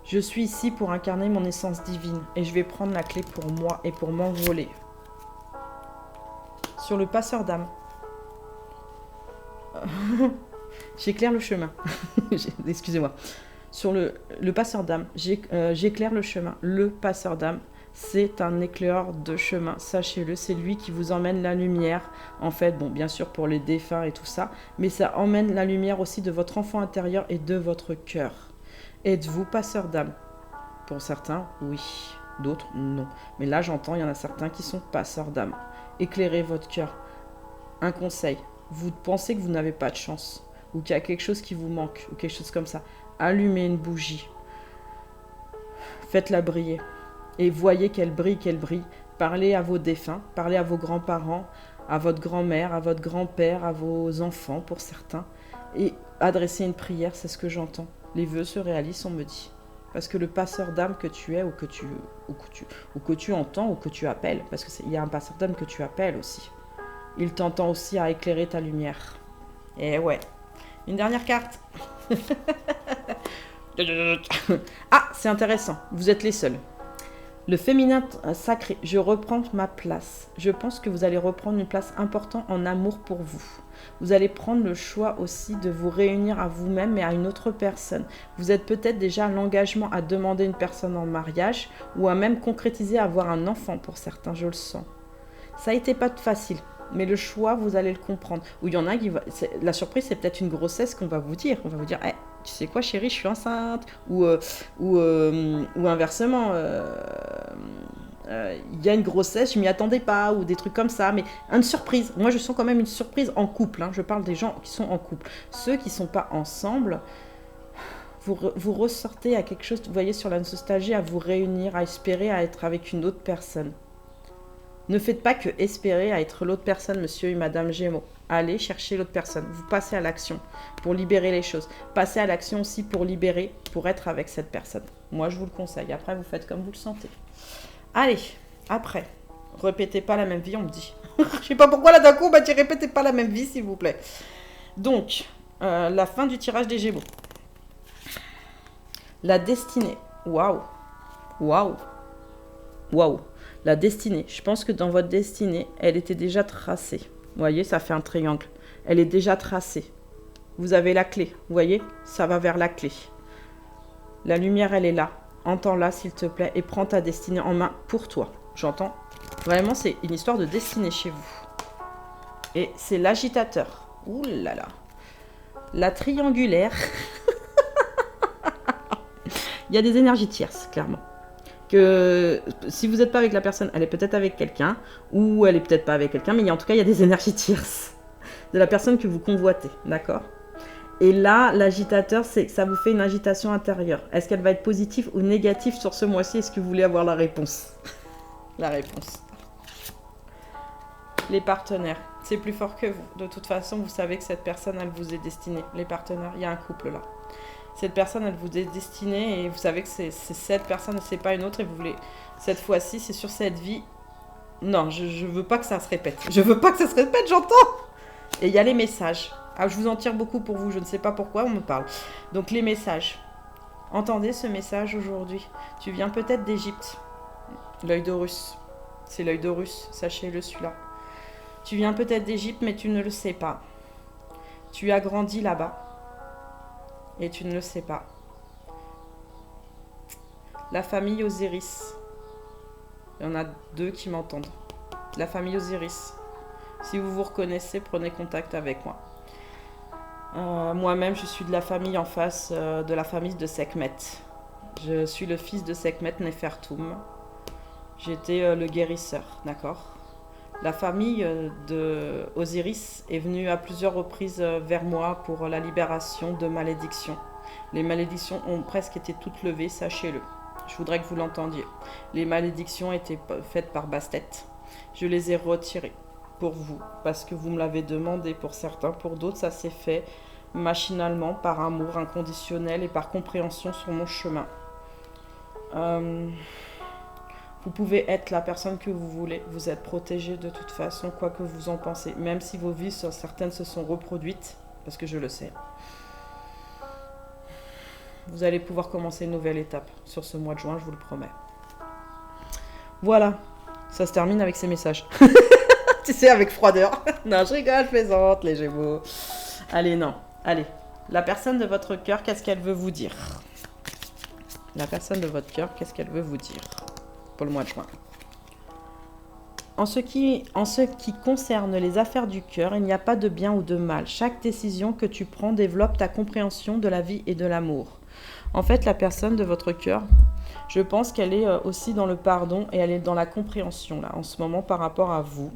Je suis ici pour incarner mon essence divine et je vais prendre la clé pour moi et pour m'envoler. Sur le passeur d'âme. J'éclaire le chemin. Excusez-moi. Sur le passeur d'âme, j'éclaire le chemin. Le passeur d'âme, c'est un éclaireur de chemin, sachez-le. C'est lui qui vous emmène la lumière. En fait, bon, bien sûr pour les défunts et tout ça, mais ça emmène la lumière aussi de votre enfant intérieur et de votre cœur. Êtes-vous passeur d'âme? Pour certains, oui. D'autres, non. Mais là, j'entends, il y en a certains qui sont passeurs d'âme. Éclairez votre cœur. Un conseil, vous pensez que vous n'avez pas de chance, ou qu'il y a quelque chose qui vous manque, ou quelque chose comme ça, allumez une bougie, faites-la briller, et voyez qu'elle brille, parlez à vos défunts, parlez à vos grands-parents, à votre grand-mère, à votre grand-père, à vos enfants pour certains, et adressez une prière, c'est ce que j'entends. Les vœux se réalisent, on me dit. Parce que le passeur d'âme que tu es, ou que tu entends, ou que tu appelles, parce qu'il y a un passeur d'âme que tu appelles aussi. Il t'entend aussi à éclairer ta lumière. Et ouais. Une dernière carte. Ah, c'est intéressant. Vous êtes les seuls. Le féminin sacré. Je reprends ma place. Je pense que vous allez reprendre une place importante en amour pour vous. Vous allez prendre le choix aussi de vous réunir à vous-même et à une autre personne. Vous êtes peut-être déjà à l'engagement à demander une personne en mariage ou à même concrétiser à avoir un enfant pour certains, je le sens. Ça n'a été pas facile. Mais le choix, vous allez le comprendre. Ou il y en a qui va... La surprise, c'est peut-être une grossesse qu'on va vous dire. On va vous dire, hey, tu sais quoi chérie, je suis enceinte. Ou inversement, il y a une grossesse, je m'y attendais pas. Ou des trucs comme ça. Mais une surprise. Moi, je sens quand même une surprise en couple. Hein. Je parle des gens qui sont en couple. Ceux qui ne sont pas ensemble, vous ressortez à quelque chose, vous voyez, sur la nostalgie, à vous réunir, à espérer à être avec une autre personne. Ne faites pas que espérer à être l'autre personne, monsieur et madame Gémeaux. Allez chercher l'autre personne. Vous passez à l'action pour libérer les choses. Passez à l'action aussi pour libérer, pour être avec cette personne. Moi, je vous le conseille. Après, vous faites comme vous le sentez. Allez, après, répétez pas la même vie, on me dit. Je sais pas pourquoi là d'un coup, on m'a dit répétez pas la même vie, s'il vous plaît. Donc, la fin du tirage des Gémeaux. La destinée. Waouh. Waouh. Waouh. La destinée. Je pense que dans votre destinée, elle était déjà tracée. Vous voyez, ça fait un triangle. Elle est déjà tracée. Vous avez la clé. Vous voyez, ça va vers la clé. La lumière, elle est là. Entends-la, s'il te plaît, et prends ta destinée en main pour toi. J'entends. Vraiment, c'est une histoire de destinée chez vous. Et c'est l'agitateur. Ouh là là. La triangulaire. Il y a des énergies tierces, clairement. Que si vous n'êtes pas avec la personne, elle est peut-être avec quelqu'un, ou elle est peut-être pas avec quelqu'un, mais en tout cas, il y a des énergies tierces de la personne que vous convoitez, d'accord? Et là, l'agitateur, c'est que ça vous fait une agitation intérieure. Est-ce qu'elle va être positive ou négative sur ce mois-ci? Est-ce que vous voulez avoir la réponse? La réponse. Les partenaires, c'est plus fort que vous. De toute façon, vous savez que cette personne, elle vous est destinée. Les partenaires, il y a un couple là. Cette personne, elle vous est destinée et vous savez que c'est cette personne et c'est pas une autre et vous voulez... Cette fois-ci, c'est sur cette vie. Non, je veux pas que ça se répète. Je veux pas que ça se répète, j'entends. Et il y a les messages. Ah, je vous en tire beaucoup pour vous, je ne sais pas pourquoi on me parle. Donc les messages. Entendez ce message aujourd'hui. Tu viens peut-être d'Égypte. L'œil d'Horus. C'est l'œil d'Horus, sachez-le celui-là. Tu viens peut-être d'Égypte, mais tu ne le sais pas. Tu as grandi là-bas. Et tu ne le sais pas. La famille Osiris. Il y en a 2 qui m'entendent. La famille Osiris. Si vous vous reconnaissez, prenez contact avec moi. Moi-même, je suis de la famille en face de la famille de Sekhmet. Je suis le fils de Sekhmet Nefertum. J'étais le guérisseur, d'accord? La famille de Osiris est venue à plusieurs reprises vers moi pour la libération de malédictions. Les malédictions ont presque été toutes levées, sachez-le. Je voudrais que vous l'entendiez. Les malédictions étaient faites par Bastet. Je les ai retirées pour vous, parce que vous me l'avez demandé pour certains. Pour d'autres, ça s'est fait machinalement, par amour inconditionnel et par compréhension sur mon chemin. Vous pouvez être la personne que vous voulez. Vous êtes protégé de toute façon, quoi que vous en pensez. Même si vos vies, certaines se sont reproduites, parce que je le sais. Vous allez pouvoir commencer une nouvelle étape sur ce mois de juin, je vous le promets. Voilà, ça se termine avec ces messages. Tu sais, avec froideur. Non, je rigole, je plaisante, les Gémeaux. Allez, non, allez. La personne de votre cœur, qu'est-ce qu'elle veut vous dire? La personne de votre cœur, qu'est-ce qu'elle veut vous dire pour le mois de juin? En ce qui concerne les affaires du cœur, il n'y a pas de bien ou de mal. Chaque décision que tu prends développe ta compréhension de la vie et de l'amour. En fait, la personne de votre cœur, je pense qu'elle est aussi dans le pardon et elle est dans la compréhension là, en ce moment par rapport à vous.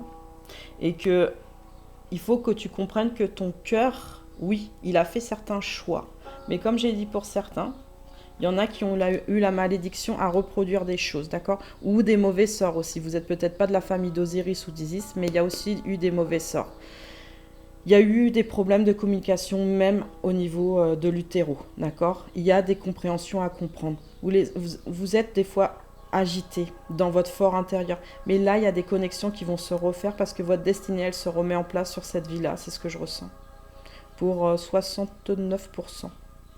Et que il faut que tu comprennes que ton cœur, oui, il a fait certains choix. Mais comme j'ai dit pour certains, il y en a qui ont eu la malédiction à reproduire des choses, d'accord? Ou des mauvais sorts aussi. Vous n'êtes peut-être pas de la famille d'Osiris ou d'Isis, mais il y a aussi eu des mauvais sorts. Il y a eu des problèmes de communication même au niveau de l'utéro, d'accord? Il y a des compréhensions à comprendre. Vous êtes des fois agité dans votre fort intérieur. Mais là, il y a des connexions qui vont se refaire parce que votre destinée, elle se remet en place sur cette vie-là. C'est ce que je ressens. Pour 69%.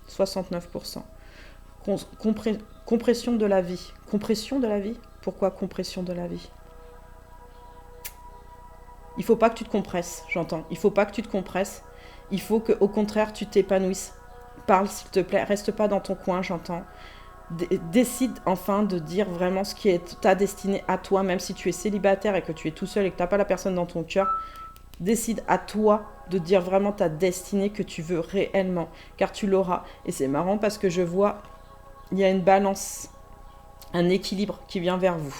69%. Compression de la vie. Compression de la vie? Pourquoi compression de la vie? Il faut pas que tu te compresses, j'entends. Il faut pas que tu te compresses. Il faut qu'au contraire, tu t'épanouisses. Parle, s'il te plaît. Reste pas dans ton coin, j'entends. Décide enfin de dire vraiment ce qui est ta destinée à toi, même si tu es célibataire et que tu es tout seul et que tu n'as pas la personne dans ton cœur. Décide à toi de dire vraiment ta destinée que tu veux réellement, car tu l'auras. Et c'est marrant parce que je vois, il y a une balance, un équilibre qui vient vers vous.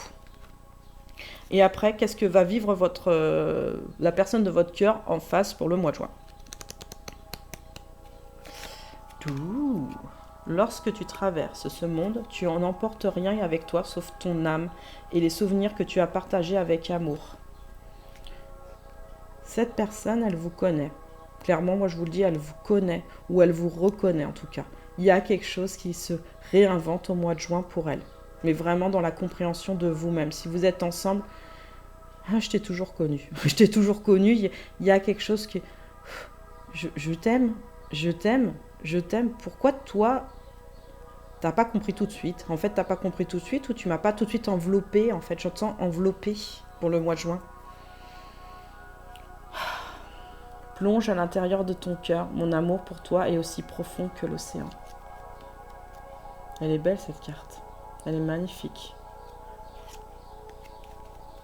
Et après, qu'est-ce que va vivre la personne de votre cœur en face pour le mois de juin? Tout. Lorsque tu traverses ce monde, tu en emportes rien avec toi sauf ton âme et les souvenirs que tu as partagés avec amour. Cette personne, elle vous connaît. Clairement, moi je vous le dis, elle vous connaît ou elle vous reconnaît en tout cas. Il y a quelque chose qui se réinvente au mois de juin pour elle. Mais vraiment dans la compréhension de vous-même. Si vous êtes ensemble, je t'ai toujours connu. Je t'ai toujours connu. Il y a quelque chose qui... Je t'aime. Je t'aime. Je t'aime. Pourquoi toi, t'as pas compris tout de suite? En fait, t'as pas compris tout de suite ou tu m'as pas tout de suite enveloppé? En fait, j'entends enveloppé pour le mois de juin. Plonge à l'intérieur de ton cœur. Mon amour pour toi est aussi profond que l'océan. Elle est belle cette carte. Elle est magnifique.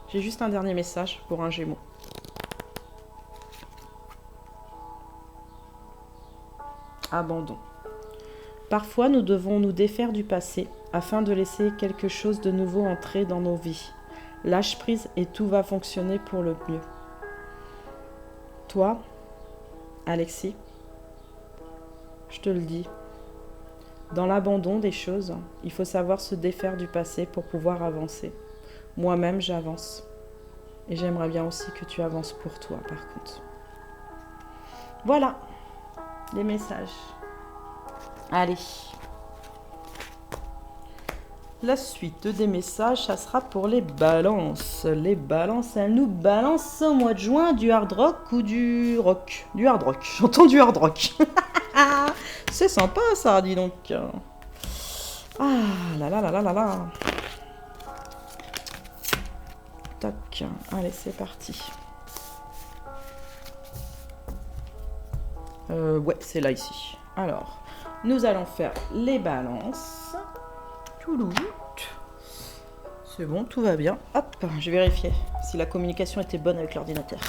J'ai juste un dernier message pour un Gémeaux. Abandon. Parfois, nous devons nous défaire du passé afin de laisser quelque chose de nouveau entrer dans nos vies. Lâche prise et tout va fonctionner pour le mieux. Toi, Alexis, je te le dis, dans l'abandon des choses, il faut savoir se défaire du passé pour pouvoir avancer. Moi-même, j'avance. Et j'aimerais bien aussi que tu avances pour toi, par contre. Voilà, les messages. Allez. La suite des messages, ça sera pour les balances. Les balances, elles nous balancent au mois de juin du hard rock ou du rock? Du hard rock, j'entends du hard rock. C'est sympa ça, dis donc. Ah là là là là là là. Toc, allez c'est parti. Ouais, c'est là ici. Alors, nous allons faire les balances. C'est bon, tout va bien. Hop, je vais vérifier si la communication était bonne avec l'ordinateur.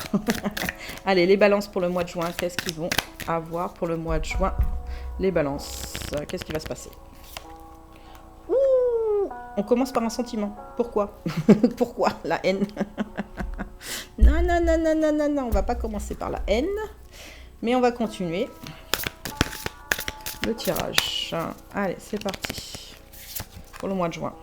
Allez, les balances pour le mois de juin. Qu'est-ce qu'ils vont avoir pour le mois de juin? Les balances. Qu'est-ce qui va se passer? Ouh, on commence par un sentiment. Pourquoi? Pourquoi la haine? Non, non, non, non, non, non, non. On va pas commencer par la haine. Mais on va continuer le tirage. Allez, c'est parti. Pour le mois de juin.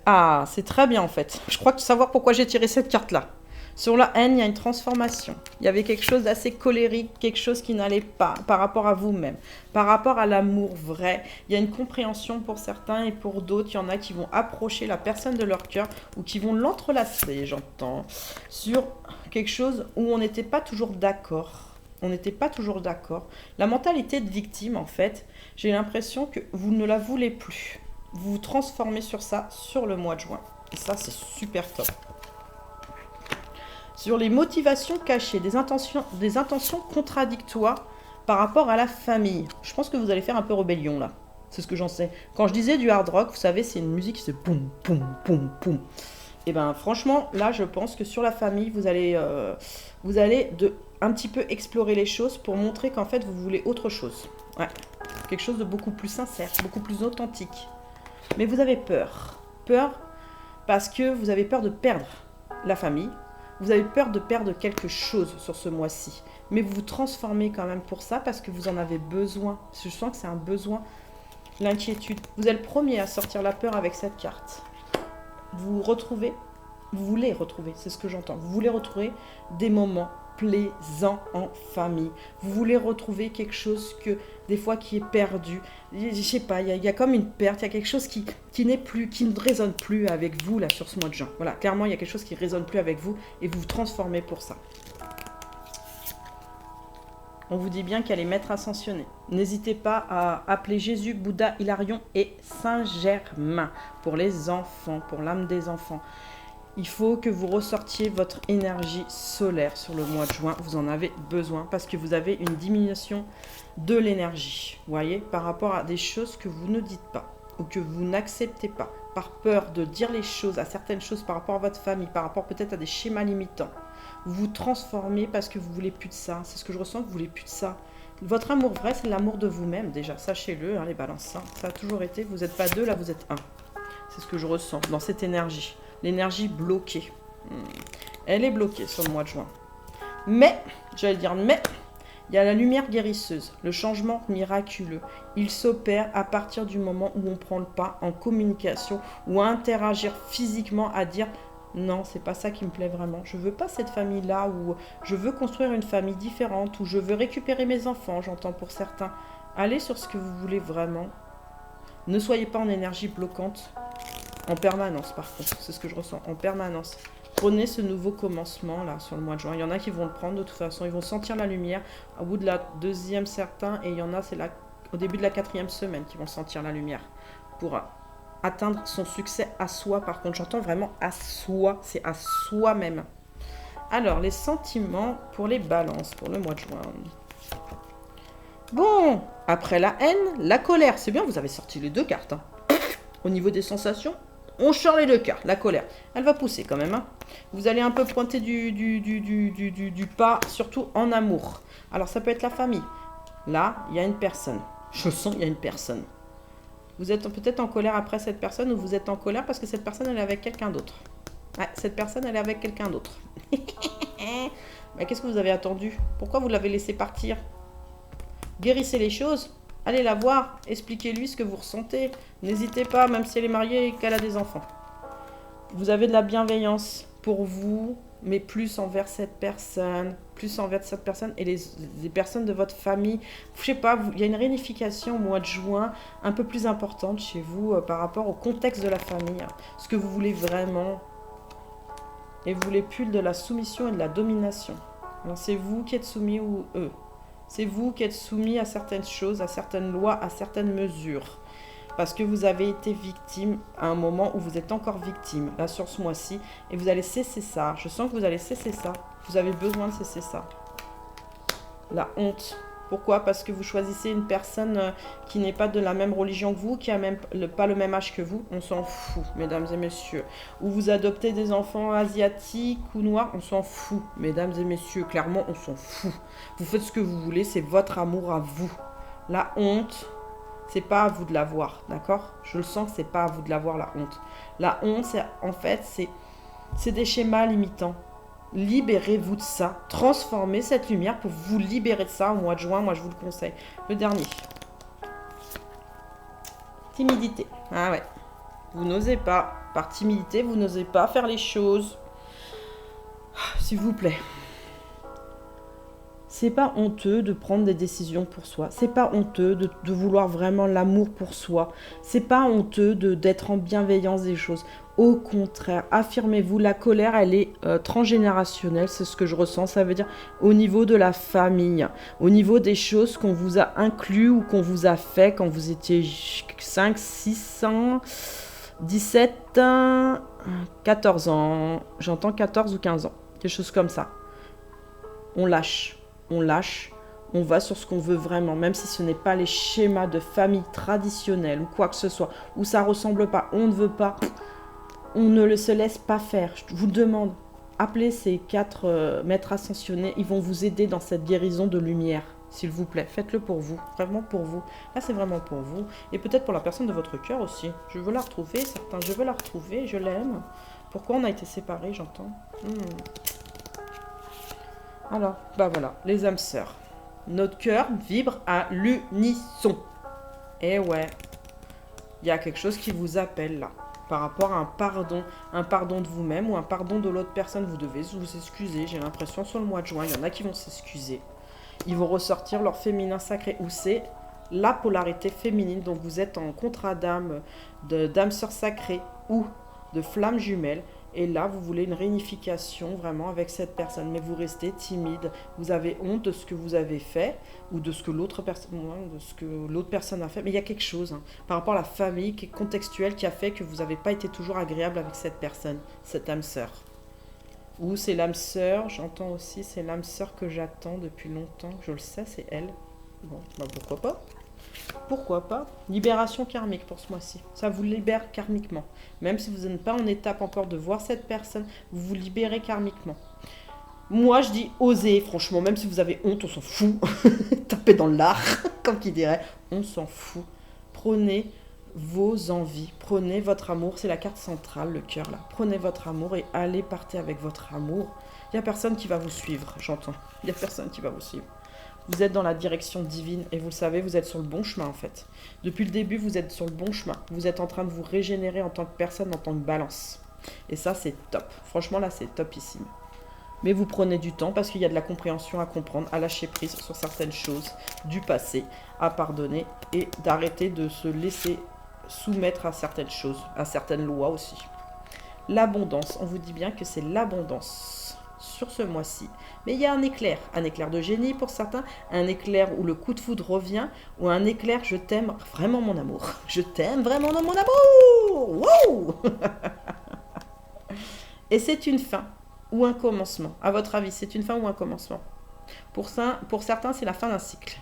Ah, c'est très bien en fait. Je crois que savoir pourquoi j'ai tiré cette carte-là. Sur la haine, il y a une transformation. Il y avait quelque chose d'assez colérique, quelque chose qui n'allait pas par rapport à vous-même, par rapport à l'amour vrai. Il y a une compréhension pour certains et pour d'autres. Il y en a qui vont approcher la personne de leur cœur ou qui vont l'entrelacer, j'entends, sur quelque chose où on n'était pas toujours d'accord. On n'était pas toujours d'accord. La mentalité de victime, en fait, j'ai l'impression que vous ne la voulez plus. Vous vous transformez sur ça sur le mois de juin. Et ça, c'est super top. Sur les motivations cachées, des intentions contradictoires par rapport à la famille. Je pense que vous allez faire un peu rébellion là. C'est ce que j'en sais. Quand je disais du hard rock, vous savez, c'est une musique qui c'est poum, poum, poum, poum. Et ben franchement, là, je pense que sur la famille, vous allez un petit peu explorer les choses pour montrer qu'en fait, vous voulez autre chose. Ouais. Quelque chose de beaucoup plus sincère, beaucoup plus authentique. Mais vous avez peur. Peur parce que vous avez peur de perdre la famille. Vous avez peur de perdre quelque chose sur ce mois-ci. Mais vous vous transformez quand même pour ça parce que vous en avez besoin. Je sens que c'est un besoin. L'inquiétude. Vous êtes le premier à sortir la peur avec cette carte. Vous voulez retrouver, c'est ce que j'entends. Vous voulez retrouver des moments plaisants en famille. Vous voulez retrouver quelque chose des fois qui est perdu. Je sais pas, il y a comme une perte, il y a quelque chose qui ne résonne plus avec vous là sur ce mois de juin. Voilà, clairement, il y a quelque chose qui ne résonne plus avec vous et vous vous transformez pour ça. On vous dit bien qu'elle est maître ascensionnée. N'hésitez pas à appeler Jésus, Bouddha, Hilarion et Saint-Germain pour les enfants, pour l'âme des enfants. Il faut que vous ressortiez votre énergie solaire sur le mois de juin. Vous en avez besoin parce que vous avez une diminution de l'énergie. Vous voyez, par rapport à des choses que vous ne dites pas ou que vous n'acceptez pas, par peur de dire les choses, à certaines choses par rapport à votre famille, par rapport peut-être à des schémas limitants. Vous vous transformez parce que vous voulez plus de ça. C'est ce que je ressens, que vous voulez plus de ça. Votre amour vrai, c'est l'amour de vous-même déjà. Sachez-le, hein, les balances. Hein. Ça a toujours été. Vous n'êtes pas deux, là, vous êtes un. C'est ce que je ressens dans cette énergie. L'énergie bloquée. Elle est bloquée sur le mois de juin. Mais, il y a la lumière guérisseuse, le changement miraculeux. Il s'opère à partir du moment où on prend le pas en communication ou à interagir physiquement, à dire non, c'est pas ça qui me plaît vraiment. Je veux pas cette famille-là, ou je veux construire une famille différente, ou je veux récupérer mes enfants, j'entends pour certains. Allez sur ce que vous voulez vraiment. Ne soyez pas en énergie bloquante en permanence, par contre. C'est ce que je ressens, en permanence. Prenez ce nouveau commencement là sur le mois de juin. Il y en a qui vont le prendre de toute façon. Ils vont sentir la lumière au bout de la deuxième certains. Et il y en a, c'est au début de la 4e semaine qui vont sentir la lumière. Pour atteindre son succès à soi. Par contre, j'entends vraiment à soi. C'est à soi-même. Alors, les sentiments pour les balances pour le mois de juin. Bon, après la haine, la colère. C'est bien, vous avez sorti les deux cartes. Hein. Au niveau des sensations, on sort les deux cartes. La colère, elle va pousser quand même. Hein. Vous allez un peu pointer du pas, surtout en amour. Alors, ça peut être la famille. Là, il y a une personne. Je sens qu'il y a une personne. Vous êtes peut-être en colère après cette personne ou vous êtes en colère parce que cette personne, elle est avec quelqu'un d'autre. Ouais, cette personne, elle est avec quelqu'un d'autre. Mais qu'est-ce que vous avez attendu? Pourquoi vous l'avez laissé partir? Guérissez les choses. Allez la voir. Expliquez-lui ce que vous ressentez. N'hésitez pas, même si elle est mariée et qu'elle a des enfants. Vous avez de la bienveillance pour vous, mais plus envers cette personne. Et les personnes de votre famille. Je sais pas, il y a une réunification au mois de juin un peu plus importante chez vous par rapport au contexte de la famille. Ce que vous voulez vraiment. Et vous voulez plus de la soumission et de la domination. Alors c'est vous qui êtes soumis ou eux. C'est vous qui êtes soumis à certaines choses, à certaines lois, à certaines mesures. Parce que vous avez été victime à un moment où vous êtes encore victime, là sur ce mois-ci. Et vous allez cesser ça. Je sens que vous allez cesser ça. Vous avez besoin de cesser ça. La honte. Pourquoi? Parce que vous choisissez une personne qui n'est pas de la même religion que vous, qui n'a même pas le même âge que vous. On s'en fout, mesdames et messieurs. Ou vous adoptez des enfants asiatiques ou noirs, on s'en fout, mesdames et messieurs. Clairement, on s'en fout. Vous faites ce que vous voulez, c'est votre amour à vous. La honte, c'est pas à vous de l'avoir, d'accord? Je le sens que c'est pas à vous de l'avoir, la honte. La honte, c'est des schémas limitants. Libérez-vous de ça. Transformez cette lumière pour vous libérer de ça au mois de juin. Moi, je vous le conseille. Le dernier. Timidité. Ah ouais. Vous n'osez pas. Par timidité, vous n'osez pas faire les choses. S'il vous plaît. C'est pas honteux de prendre des décisions pour soi. C'est pas honteux de vouloir vraiment l'amour pour soi. C'est pas honteux d'être en bienveillance des choses. Au contraire, affirmez-vous. La colère, elle est transgénérationnelle. C'est ce que je ressens. Ça veut dire au niveau de la famille, au niveau des choses qu'on vous a inclus ou qu'on vous a fait quand vous étiez 5, 6 ans, 17, 14 ans. J'entends 14 ou 15 ans. Quelque chose comme ça. On lâche, On va sur ce qu'on veut vraiment, même si ce n'est pas les schémas de famille traditionnels ou quoi que ce soit, où ça ressemble pas, on ne veut pas, on ne se laisse pas faire. Je vous demande, appelez ces 4 maîtres ascensionnés, ils vont vous aider dans cette guérison de lumière. S'il vous plaît, faites-le pour vous, vraiment pour vous. Là, c'est vraiment pour vous. Et peut-être pour la personne de votre cœur aussi. Je veux la retrouver, certains, je veux la retrouver, je l'aime. Pourquoi on a été séparés, j'entends. Alors, bah voilà, les âmes sœurs. Notre cœur vibre à l'unisson. Et ouais, il y a quelque chose qui vous appelle là. Par rapport à un pardon de vous-même ou un pardon de l'autre personne. Vous devez vous excuser. J'ai l'impression sur le mois de juin, il y en a qui vont s'excuser. Ils vont ressortir leur féminin sacré, où c'est la polarité féminine. Donc vous êtes en contrat d'âme, d'âme sœur sacrée ou de flamme jumelle. Et là, vous voulez une réunification vraiment avec cette personne. Mais vous restez timide. Vous avez honte de ce que vous avez fait ou de ce que l'autre personne a fait. Mais il y a quelque chose par rapport à la famille qui est contextuelle, qui a fait que vous n'avez pas été toujours agréable avec cette personne, cette âme sœur. Ou c'est l'âme sœur, j'entends aussi, c'est l'âme sœur que j'attends depuis longtemps. Je le sais, c'est elle. Bon, bah pourquoi pas. Pourquoi pas. Libération karmique pour ce mois-ci. Ça vous libère karmiquement. Même si vous n'êtes pas en étape encore de voir cette personne, vous vous libérez karmiquement. Moi, je dis osez, franchement, même si vous avez honte, on s'en fout. Tapez dans l'art, comme qui dirait. On s'en fout. Prenez vos envies, prenez votre amour, c'est la carte centrale, le cœur là. Prenez votre amour et allez, partez avec votre amour. Il n'y a personne qui va vous suivre, j'entends. Il n'y a personne qui va vous suivre. Vous êtes dans la direction divine et vous le savez, vous êtes sur le bon chemin en fait. Depuis le début, vous êtes sur le bon chemin. Vous êtes en train de vous régénérer en tant que personne, en tant que balance. Et ça, c'est top. Franchement, là, c'est topissime. Mais vous prenez du temps parce qu'il y a de la compréhension à comprendre, à lâcher prise sur certaines choses du passé, à pardonner et d'arrêter de se laisser soumettre à certaines choses, à certaines lois aussi. L'abondance, on vous dit bien que c'est l'abondance sur ce mois-ci. Mais il y a un éclair de génie pour certains, un éclair où le coup de foudre revient, ou un éclair je t'aime vraiment mon amour. Je t'aime vraiment dans mon amour. Wow. Et c'est une fin ou un commencement. À votre avis, c'est une fin ou un commencement? Pour certains, c'est la fin d'un cycle.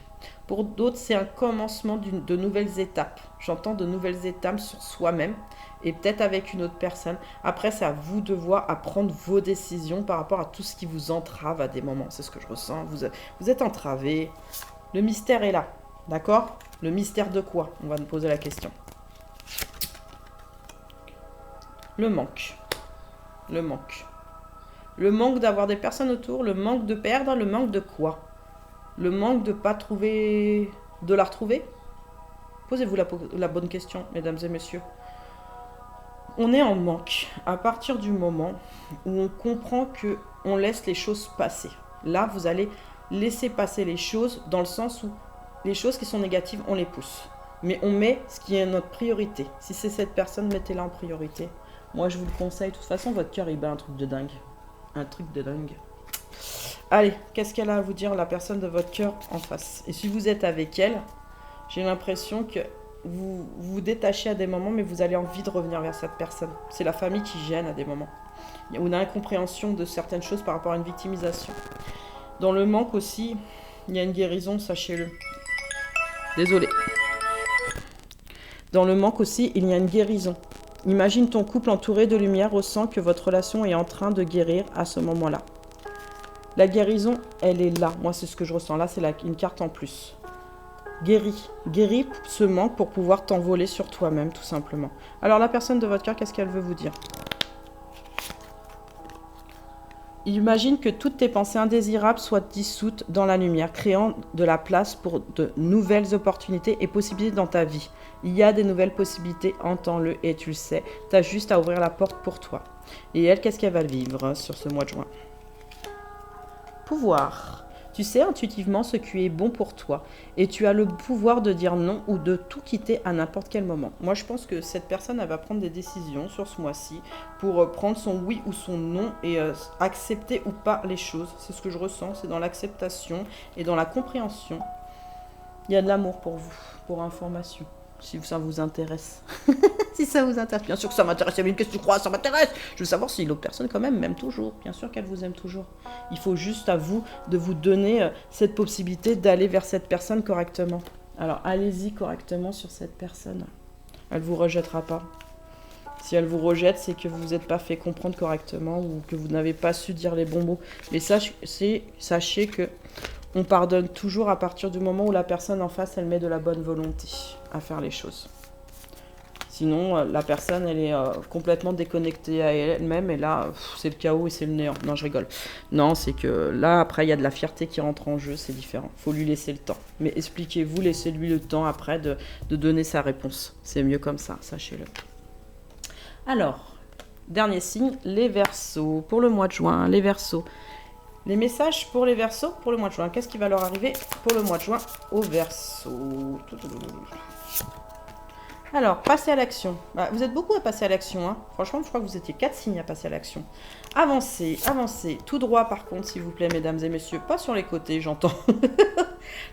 Pour d'autres, c'est un commencement de nouvelles étapes. J'entends de nouvelles étapes sur soi-même et peut-être avec une autre personne. Après, c'est à vous de voir, à prendre vos décisions par rapport à tout ce qui vous entrave à des moments. C'est ce que je ressens. Vous êtes entravé. Le mystère est là. D'accord? Le mystère de quoi? On va nous poser la question. Le manque. Le manque. Le manque d'avoir des personnes autour. Le manque de perdre. Le manque de quoi? Le manque de pas trouver, de la retrouver? Posez-vous la bonne question, mesdames et messieurs. On est en manque à partir du moment où on comprend que on laisse les choses passer. Là, vous allez laisser passer les choses dans le sens où les choses qui sont négatives, on les pousse. Mais on met ce qui est notre priorité. Si c'est cette personne, mettez-la en priorité. Moi, je vous le conseille. De toute façon, votre cœur, il bat un truc de dingue. Un truc de dingue. Allez, qu'est-ce qu'elle a à vous dire, la personne de votre cœur en face? Et si vous êtes avec elle, j'ai l'impression que vous vous détachez à des moments, mais vous avez envie de revenir vers cette personne. C'est la famille qui gêne à des moments. Il y a une incompréhension de certaines choses par rapport à une victimisation. Dans le manque aussi, il y a une guérison, sachez-le. Désolée. Dans le manque aussi, il y a une guérison. Imagine ton couple entouré de lumière, ressent que votre relation est en train de guérir à ce moment-là. La guérison, elle est là. Moi, c'est ce que je ressens. Là, c'est une carte en plus. Guéris. Guéris ce manque pour pouvoir t'envoler sur toi-même, tout simplement. Alors, la personne de votre cœur, qu'est-ce qu'elle veut vous dire? Imagine que toutes tes pensées indésirables soient dissoutes dans la lumière, créant de la place pour de nouvelles opportunités et possibilités dans ta vie. Il y a des nouvelles possibilités, entends-le et tu le sais. Tu as juste à ouvrir la porte pour toi. Et elle, qu'est-ce qu'elle va vivre sur ce mois de juin? Pouvoir. Tu sais intuitivement ce qui est bon pour toi et tu as le pouvoir de dire non ou de tout quitter à n'importe quel moment. Moi, je pense que cette personne, elle va prendre des décisions sur ce mois-ci pour prendre son oui ou son non et accepter ou pas les choses. C'est ce que je ressens, c'est dans l'acceptation et dans la compréhension. Il y a de l'amour pour vous, pour information. si ça vous intéresse. Si ça vous intéresse, bien sûr que ça m'intéresse. Evelyne, qu'est-ce que tu crois? Ça m'intéresse. Je veux savoir si l'autre personne quand même m'aime toujours. Bien sûr qu'elle vous aime toujours. Il faut juste à vous de vous donner cette possibilité d'aller vers cette personne correctement. Alors allez-y correctement sur cette personne. Elle ne vous rejettera pas. Si elle vous rejette, c'est que vous n'êtes pas fait comprendre correctement ou que vous n'avez pas su dire les bons mots. Mais sachez que on pardonne toujours à partir du moment où la personne en face, elle met de la bonne volonté à faire les choses. Sinon, la personne, elle est complètement déconnectée à elle-même et là, c'est le chaos et c'est le néant. Non, je rigole. Non, c'est que là, après, il y a de la fierté qui rentre en jeu, c'est différent. Il faut lui laisser le temps. Mais expliquez-vous, laissez-lui le temps après de donner sa réponse. C'est mieux comme ça, sachez-le. Alors, dernier signe, les Verseaux. Pour le mois de juin, les Verseaux. Les messages pour les Verseaux pour le mois de juin. Qu'est-ce qui va leur arriver pour le mois de juin aux Verseaux? Alors, passez à l'action. Bah, vous êtes beaucoup à passer à l'action. Hein. Franchement, je crois que vous étiez 4 signes à passer à l'action. Avancez, avancez. Tout droit, par contre, s'il vous plaît, mesdames et messieurs. Pas sur les côtés, j'entends.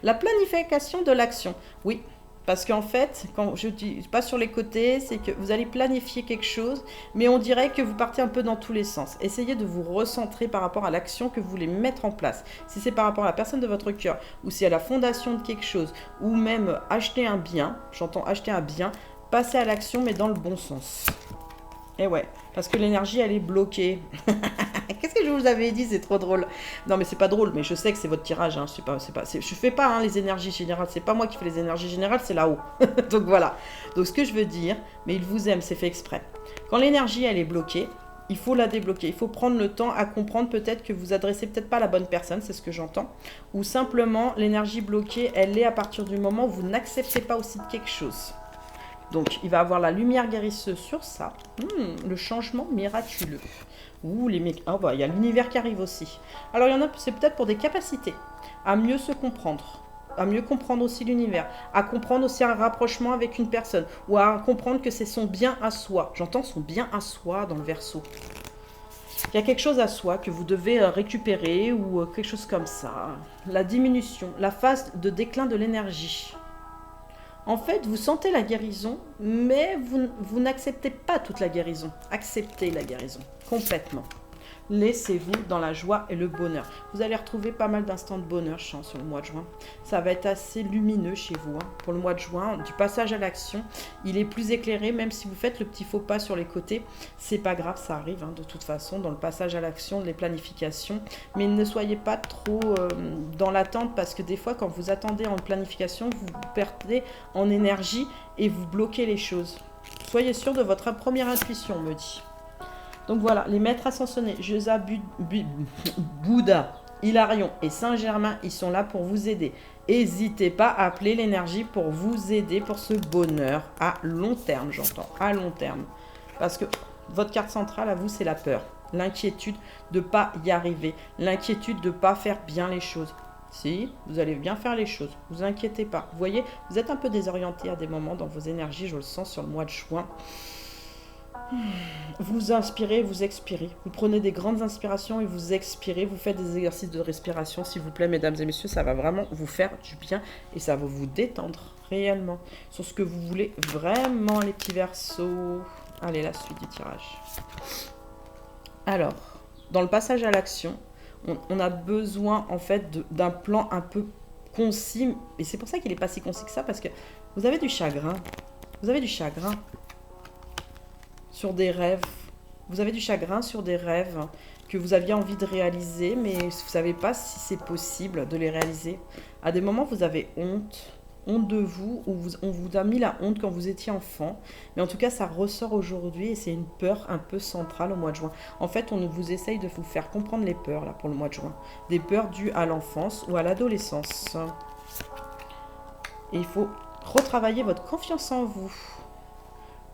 La planification de l'action. Oui, parce qu'en fait, quand je dis pas sur les côtés, c'est que vous allez planifier quelque chose, mais on dirait que vous partez un peu dans tous les sens. Essayez de vous recentrer par rapport à l'action que vous voulez mettre en place. Si c'est par rapport à la personne de votre cœur, ou si à la fondation de quelque chose, ou même acheter un bien, j'entends acheter un bien, passez à l'action, mais dans le bon sens. Et ouais, parce que l'énergie, elle est bloquée. Qu'est-ce que je vous avais dit? C'est trop drôle. Non, mais c'est pas drôle, mais je sais que c'est votre tirage. Hein. Je fais pas hein, les énergies générales. C'est pas moi qui fais les énergies générales, c'est là-haut. Donc voilà. Donc ce que je veux dire, mais il vous aime, c'est fait exprès. Quand l'énergie, elle est bloquée, il faut la débloquer. Il faut prendre le temps à comprendre peut-être que vous adressez peut-être pas à la bonne personne, c'est ce que j'entends. Ou simplement, l'énergie bloquée, elle est à partir du moment où vous n'acceptez pas aussi de quelque chose. Donc, il va avoir la lumière guérisseuse sur ça. Le changement miraculeux. Ouh, ah bah, il y a l'univers qui arrive aussi. Alors, il y en a, c'est peut-être pour des capacités. À mieux se comprendre. À mieux comprendre aussi l'univers. À comprendre aussi un rapprochement avec une personne. Ou à comprendre que c'est son bien à soi. J'entends son bien à soi dans le Verseau. Il y a quelque chose à soi que vous devez récupérer ou quelque chose comme ça. La diminution, la phase de déclin de l'énergie. En fait, vous sentez la guérison, mais vous n'acceptez pas toute la guérison. Acceptez la guérison, complètement. Laissez-vous dans la joie et le bonheur. Vous allez retrouver pas mal d'instants de bonheur, je sens, sur le mois de juin. Ça va être assez lumineux chez vous. Hein. Pour le mois de juin, du passage à l'action, il est plus éclairé, même si vous faites le petit faux pas sur les côtés. C'est pas grave, ça arrive hein, de toute façon, dans le passage à l'action, les planifications. Mais ne soyez pas trop dans l'attente, parce que des fois, quand vous attendez en planification, vous perdez en énergie et vous bloquez les choses. Soyez sûr de votre première intuition, on me dit. Donc voilà, les maîtres ascensionnés, Jeza, Bouddha, Hilarion et Saint-Germain, ils sont là pour vous aider. N'hésitez pas à appeler l'énergie pour vous aider pour ce bonheur à long terme, j'entends, à long terme. Parce que votre carte centrale, à vous, c'est la peur, l'inquiétude de ne pas y arriver, l'inquiétude de ne pas faire bien les choses. Si, vous allez bien faire les choses, ne vous inquiétez pas. Vous voyez, vous êtes un peu désorienté à des moments dans vos énergies, je le sens sur le mois de juin. Vous inspirez, vous expirez. Vous prenez des grandes inspirations et vous expirez. Vous faites des exercices de respiration, s'il vous plaît, mesdames et messieurs. Ça va vraiment vous faire du bien et ça va vous détendre réellement sur ce que vous voulez vraiment, les petits Verseaux. Allez, la suite du tirage. Alors, dans le passage à l'action, on a besoin en fait d'un plan un peu concis. Et c'est pour ça qu'il n'est pas si concis que ça, parce que vous avez du chagrin. Vous avez du chagrin sur des rêves. Vous avez du chagrin sur des rêves que vous aviez envie de réaliser, mais vous ne savez pas si c'est possible de les réaliser. À des moments, vous avez honte de vous, ou on vous a mis la honte quand vous étiez enfant. Mais en tout cas, ça ressort aujourd'hui et c'est une peur un peu centrale au mois de juin. En fait, on vous essaye de vous faire comprendre les peurs là pour le mois de juin. Des peurs dues à l'enfance ou à l'adolescence. Et il faut retravailler votre confiance en vous.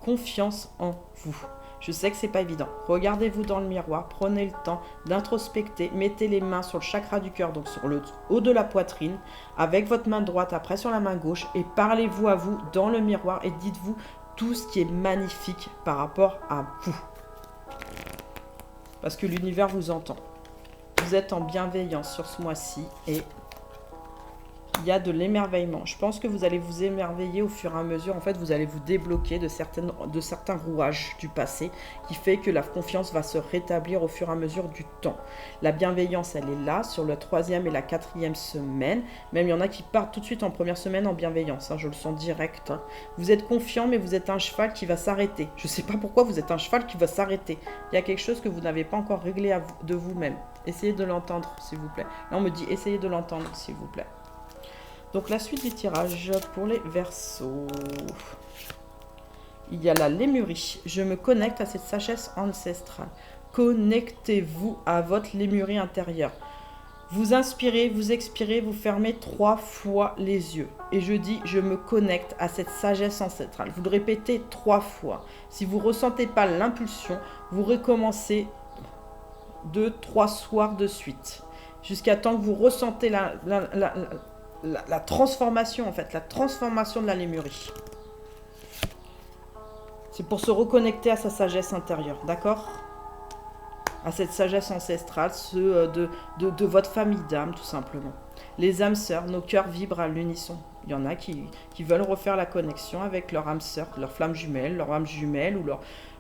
Confiance en vous. Je sais que c'est pas évident. Regardez-vous dans le miroir, prenez le temps d'introspecter, mettez les mains sur le chakra du cœur, donc sur le haut de la poitrine, avec votre main droite, après sur la main gauche, et parlez-vous à vous dans le miroir et dites-vous tout ce qui est magnifique par rapport à vous. Parce que l'univers vous entend. Vous êtes en bienveillance sur ce mois-ci et il y a de l'émerveillement. Je pense que vous allez vous émerveiller au fur et à mesure. En fait, vous allez vous débloquer de certains rouages du passé qui fait que la confiance va se rétablir au fur et à mesure du temps. La bienveillance, elle est là sur la 3e et la 4e semaine. Même il y en a qui partent tout de suite en première semaine en bienveillance. Hein, je le sens direct. Hein. Vous êtes confiant, mais vous êtes un cheval qui va s'arrêter. Je ne sais pas pourquoi vous êtes un cheval qui va s'arrêter. Il y a quelque chose que vous n'avez pas encore réglé de vous-même. Essayez de l'entendre, s'il vous plaît. Là, on me dit, essayez de l'entendre, s'il vous plaît. Donc, la suite du tirage pour les Verseaux. Il y a la lémurie. Je me connecte à cette sagesse ancestrale. Connectez-vous à votre lémurie intérieure. Vous inspirez, vous expirez, vous fermez 3 fois les yeux. Et je dis, je me connecte à cette sagesse ancestrale. Vous le répétez 3 fois. Si vous ne ressentez pas l'impulsion, vous recommencez 2-3 soirs de suite. Jusqu'à temps que vous ressentez la transformation, en fait, la transformation de la lémurie. C'est pour se reconnecter à sa sagesse intérieure, d'accord ? À cette sagesse ancestrale, de votre famille d'âme, tout simplement. Les âmes sœurs, nos cœurs vibrent à l'unisson. Il y en a qui veulent refaire la connexion avec leur âme sœur, leur flamme jumelle, leur âme jumelle ou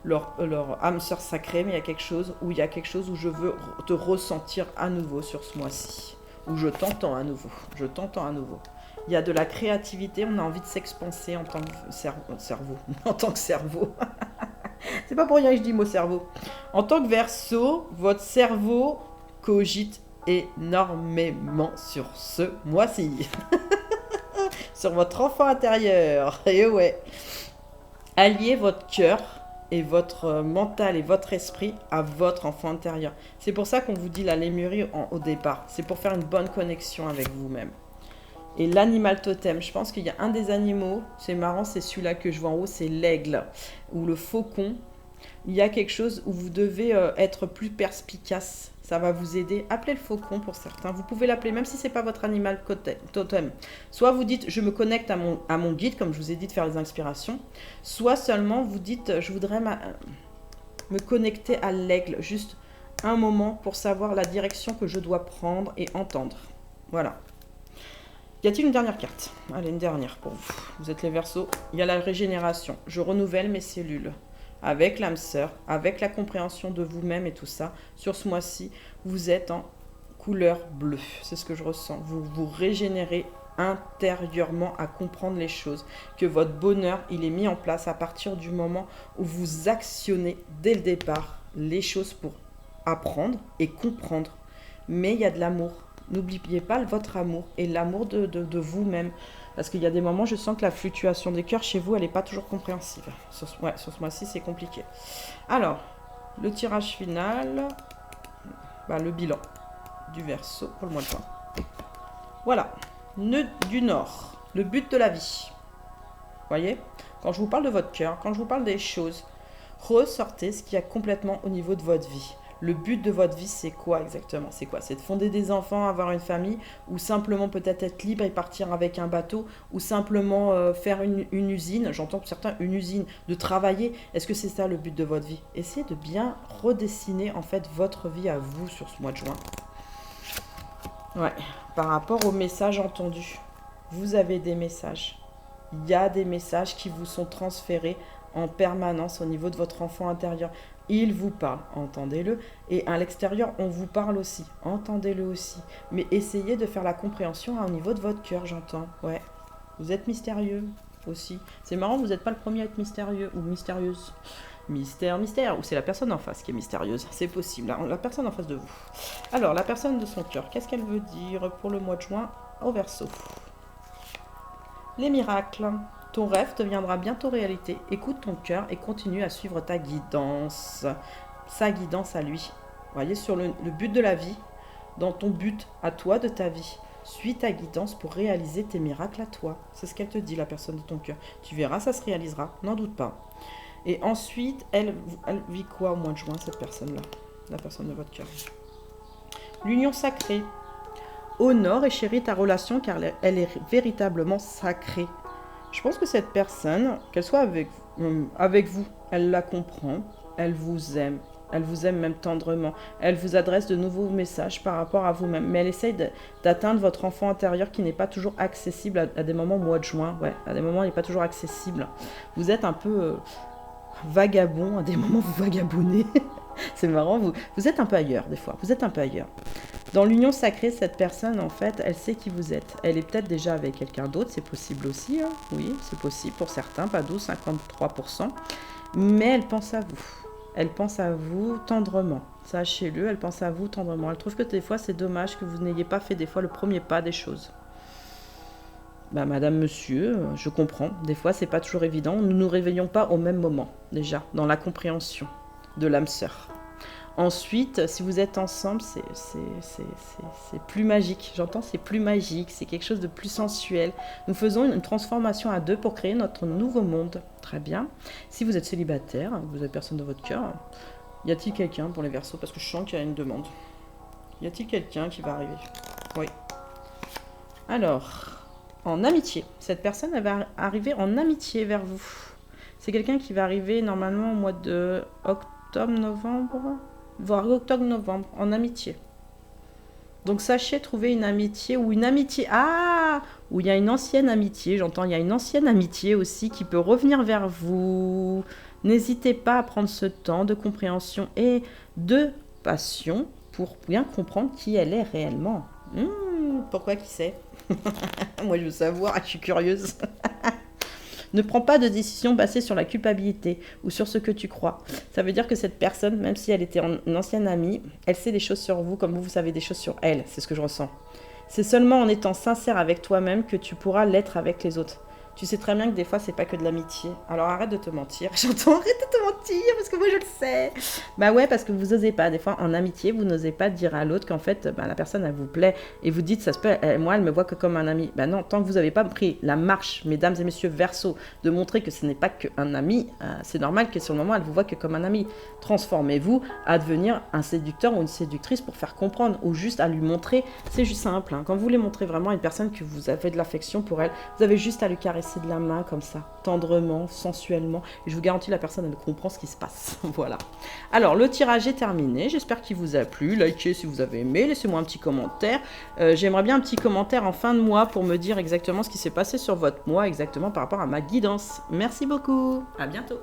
leur âme sœur sacrée, mais il y a quelque chose où je veux te ressentir à nouveau sur ce mois-ci. Où je t'entends à nouveau. Je t'entends à nouveau. Il y a de la créativité, on a envie de s'expanser en tant que cerveau. En tant que cerveau. C'est pas pour rien que je dis mot cerveau. En tant que Verseau, votre cerveau cogite énormément sur ce mois-ci. Sur votre enfant intérieur. Et ouais. Alliez votre cœur et votre mental et votre esprit à votre enfant intérieur. C'est pour ça qu'on vous dit la lémurie au départ. C'est pour faire une bonne connexion avec vous-même. Et l'animal totem, je pense qu'il y a un des animaux, c'est marrant, c'est celui-là que je vois en haut, c'est l'aigle ou le faucon. Il y a quelque chose où vous devez être plus perspicace. Ça va vous aider. Appelez le faucon pour certains. Vous pouvez l'appeler même si ce n'est pas votre animal totem. Soit vous dites, je me connecte à mon guide, comme je vous ai dit de faire les inspirations. Soit seulement vous dites, je voudrais me connecter à l'aigle. Juste un moment pour savoir la direction que je dois prendre et entendre. Voilà. Y a-t-il une dernière carte? Allez, une dernière pour vous. Vous êtes les Verseaux. Il y a la régénération. Je renouvelle mes cellules. Avec l'âme sœur, avec la compréhension de vous-même et tout ça. Sur ce mois-ci, vous êtes en couleur bleue. C'est ce que je ressens. Vous vous régénérez intérieurement à comprendre les choses. Que votre bonheur, il est mis en place à partir du moment où vous actionnez dès le départ les choses pour apprendre et comprendre. Mais il y a de l'amour. N'oubliez pas votre amour et l'amour de vous-même. Parce qu'il y a des moments, je sens que la fluctuation des cœurs chez vous, elle n'est pas toujours compréhensible. Sur ce mois-ci, c'est compliqué. Alors, le tirage final, le bilan du Verseau pour le mois de juin. Voilà, nœud du Nord, le but de la vie. Vous voyez, quand je vous parle de votre cœur, quand je vous parle des choses, ressortez ce qu'il y a complètement au niveau de votre vie. Le but de votre vie, c'est quoi exactement? C'est quoi? C'est de fonder des enfants, avoir une famille, ou simplement peut-être être libre et partir avec un bateau, ou simplement faire une usine, j'entends pour certains une usine, de travailler. Est-ce que c'est ça le but de votre vie? Essayez de bien redessiner en fait votre vie à vous sur ce mois de juin. Ouais, par rapport aux messages entendus, vous avez des messages. Il y a des messages qui vous sont transférés en permanence au niveau de votre enfant intérieur. Il vous parle, entendez-le. Et à l'extérieur, on vous parle aussi, entendez-le aussi. Mais essayez de faire la compréhension au niveau de votre cœur, j'entends. Ouais, vous êtes mystérieux aussi. C'est marrant, vous n'êtes pas le premier à être mystérieux ou mystérieuse. Mystère, ou c'est la personne en face qui est mystérieuse. C'est possible, la personne en face de vous. Alors, la personne de son cœur, qu'est-ce qu'elle veut dire pour le mois de juin au Verseau? Les miracles. Ton rêve deviendra bientôt réalité. Écoute ton cœur et continue à suivre ta guidance. Sa guidance à lui. Vous voyez, sur le but de la vie, dans ton but à toi de ta vie. Suis ta guidance pour réaliser tes miracles à toi. C'est ce qu'elle te dit, la personne de ton cœur. Tu verras, ça se réalisera, n'en doute pas. Et ensuite, elle vit quoi au mois de juin, cette personne-là? La personne de votre cœur. L'union sacrée. Honore et chéris ta relation car elle est véritablement sacrée. Je pense que cette personne, qu'elle soit avec vous, elle la comprend, elle vous aime Elle vous aime même tendrement. Elle vous adresse de nouveaux messages par rapport à vous-même. Mais elle essaye d'atteindre votre enfant intérieur qui n'est pas toujours accessible à des moments au mois de juin. Ouais, à des moments, il n'est pas toujours accessible. Vous êtes un peu vagabond. À des moments, vous vagabondez. C'est marrant. Vous êtes un peu ailleurs, des fois. Vous êtes un peu ailleurs. Dans l'union sacrée, cette personne, en fait, elle sait qui vous êtes. Elle est peut-être déjà avec quelqu'un d'autre. C'est possible aussi. Hein. Oui, c'est possible pour certains. Pas 12, 53%. Mais elle pense à vous. Elle pense à vous tendrement. Sachez-le, elle pense à vous tendrement. Elle trouve que des fois, c'est dommage que vous n'ayez pas fait des fois le premier pas des choses. Bah, madame, monsieur, je comprends. Des fois, c'est pas toujours évident. Nous ne nous réveillons pas au même moment, déjà, dans la compréhension de l'âme sœur. Ensuite, si vous êtes ensemble, c'est plus magique. J'entends, c'est plus magique, c'est quelque chose de plus sensuel. Nous faisons une transformation à deux pour créer notre nouveau monde. Très bien. Si vous êtes célibataire, vous n'avez personne dans votre cœur, y a-t-il quelqu'un pour les Verseaux? Parce que je sens qu'il y a une demande. Y a-t-il quelqu'un qui va arriver? Oui. Alors, en amitié. Cette personne, elle va arriver en amitié vers vous. C'est quelqu'un qui va arriver normalement au mois de octobre, novembre, voire octobre-novembre, en amitié. Donc sachez trouver une amitié ou une amitié... Ah, où il y a une ancienne amitié, j'entends, il y a une ancienne amitié aussi qui peut revenir vers vous. N'hésitez pas à prendre ce temps de compréhension et de passion pour bien comprendre qui elle est réellement. Pourquoi, qui sait? Moi je veux savoir, je suis curieuse. Ne prends pas de décision basée sur la culpabilité ou sur ce que tu crois. Ça veut dire que cette personne, même si elle était une ancienne amie, elle sait des choses sur vous comme vous savez des choses sur elle. C'est ce que je ressens. C'est seulement en étant sincère avec toi-même que tu pourras l'être avec les autres. Tu sais très bien que des fois, c'est pas que de l'amitié. Alors arrête de te mentir. J'entends, arrête de te mentir, parce que moi, je le sais. Bah ouais, parce que vous osez pas. Des fois, en amitié, vous n'osez pas dire à l'autre qu'en fait, la personne, elle vous plaît. Et vous dites, ça se peut, moi, elle me voit que comme un ami. Bah non, tant que vous n'avez pas pris la marche, mesdames et messieurs Verseaux, de montrer que ce n'est pas qu'un ami, c'est normal que sur le moment, elle vous voit que comme un ami. Transformez-vous à devenir un séducteur ou une séductrice pour faire comprendre, ou juste à lui montrer. C'est juste simple. Hein. Quand vous voulez montrer vraiment à une personne que vous avez de l'affection pour elle, vous avez juste à lui caresser de la main comme ça, tendrement, sensuellement, et je vous garantis la personne elle comprend ce qui se passe. Voilà. Alors le tirage est terminé, j'espère qu'il vous a plu, likez si vous avez aimé, laissez-moi un petit commentaire. J'aimerais bien un petit commentaire en fin de mois pour me dire exactement ce qui s'est passé sur votre mois, exactement par rapport à ma guidance. Merci beaucoup, à bientôt.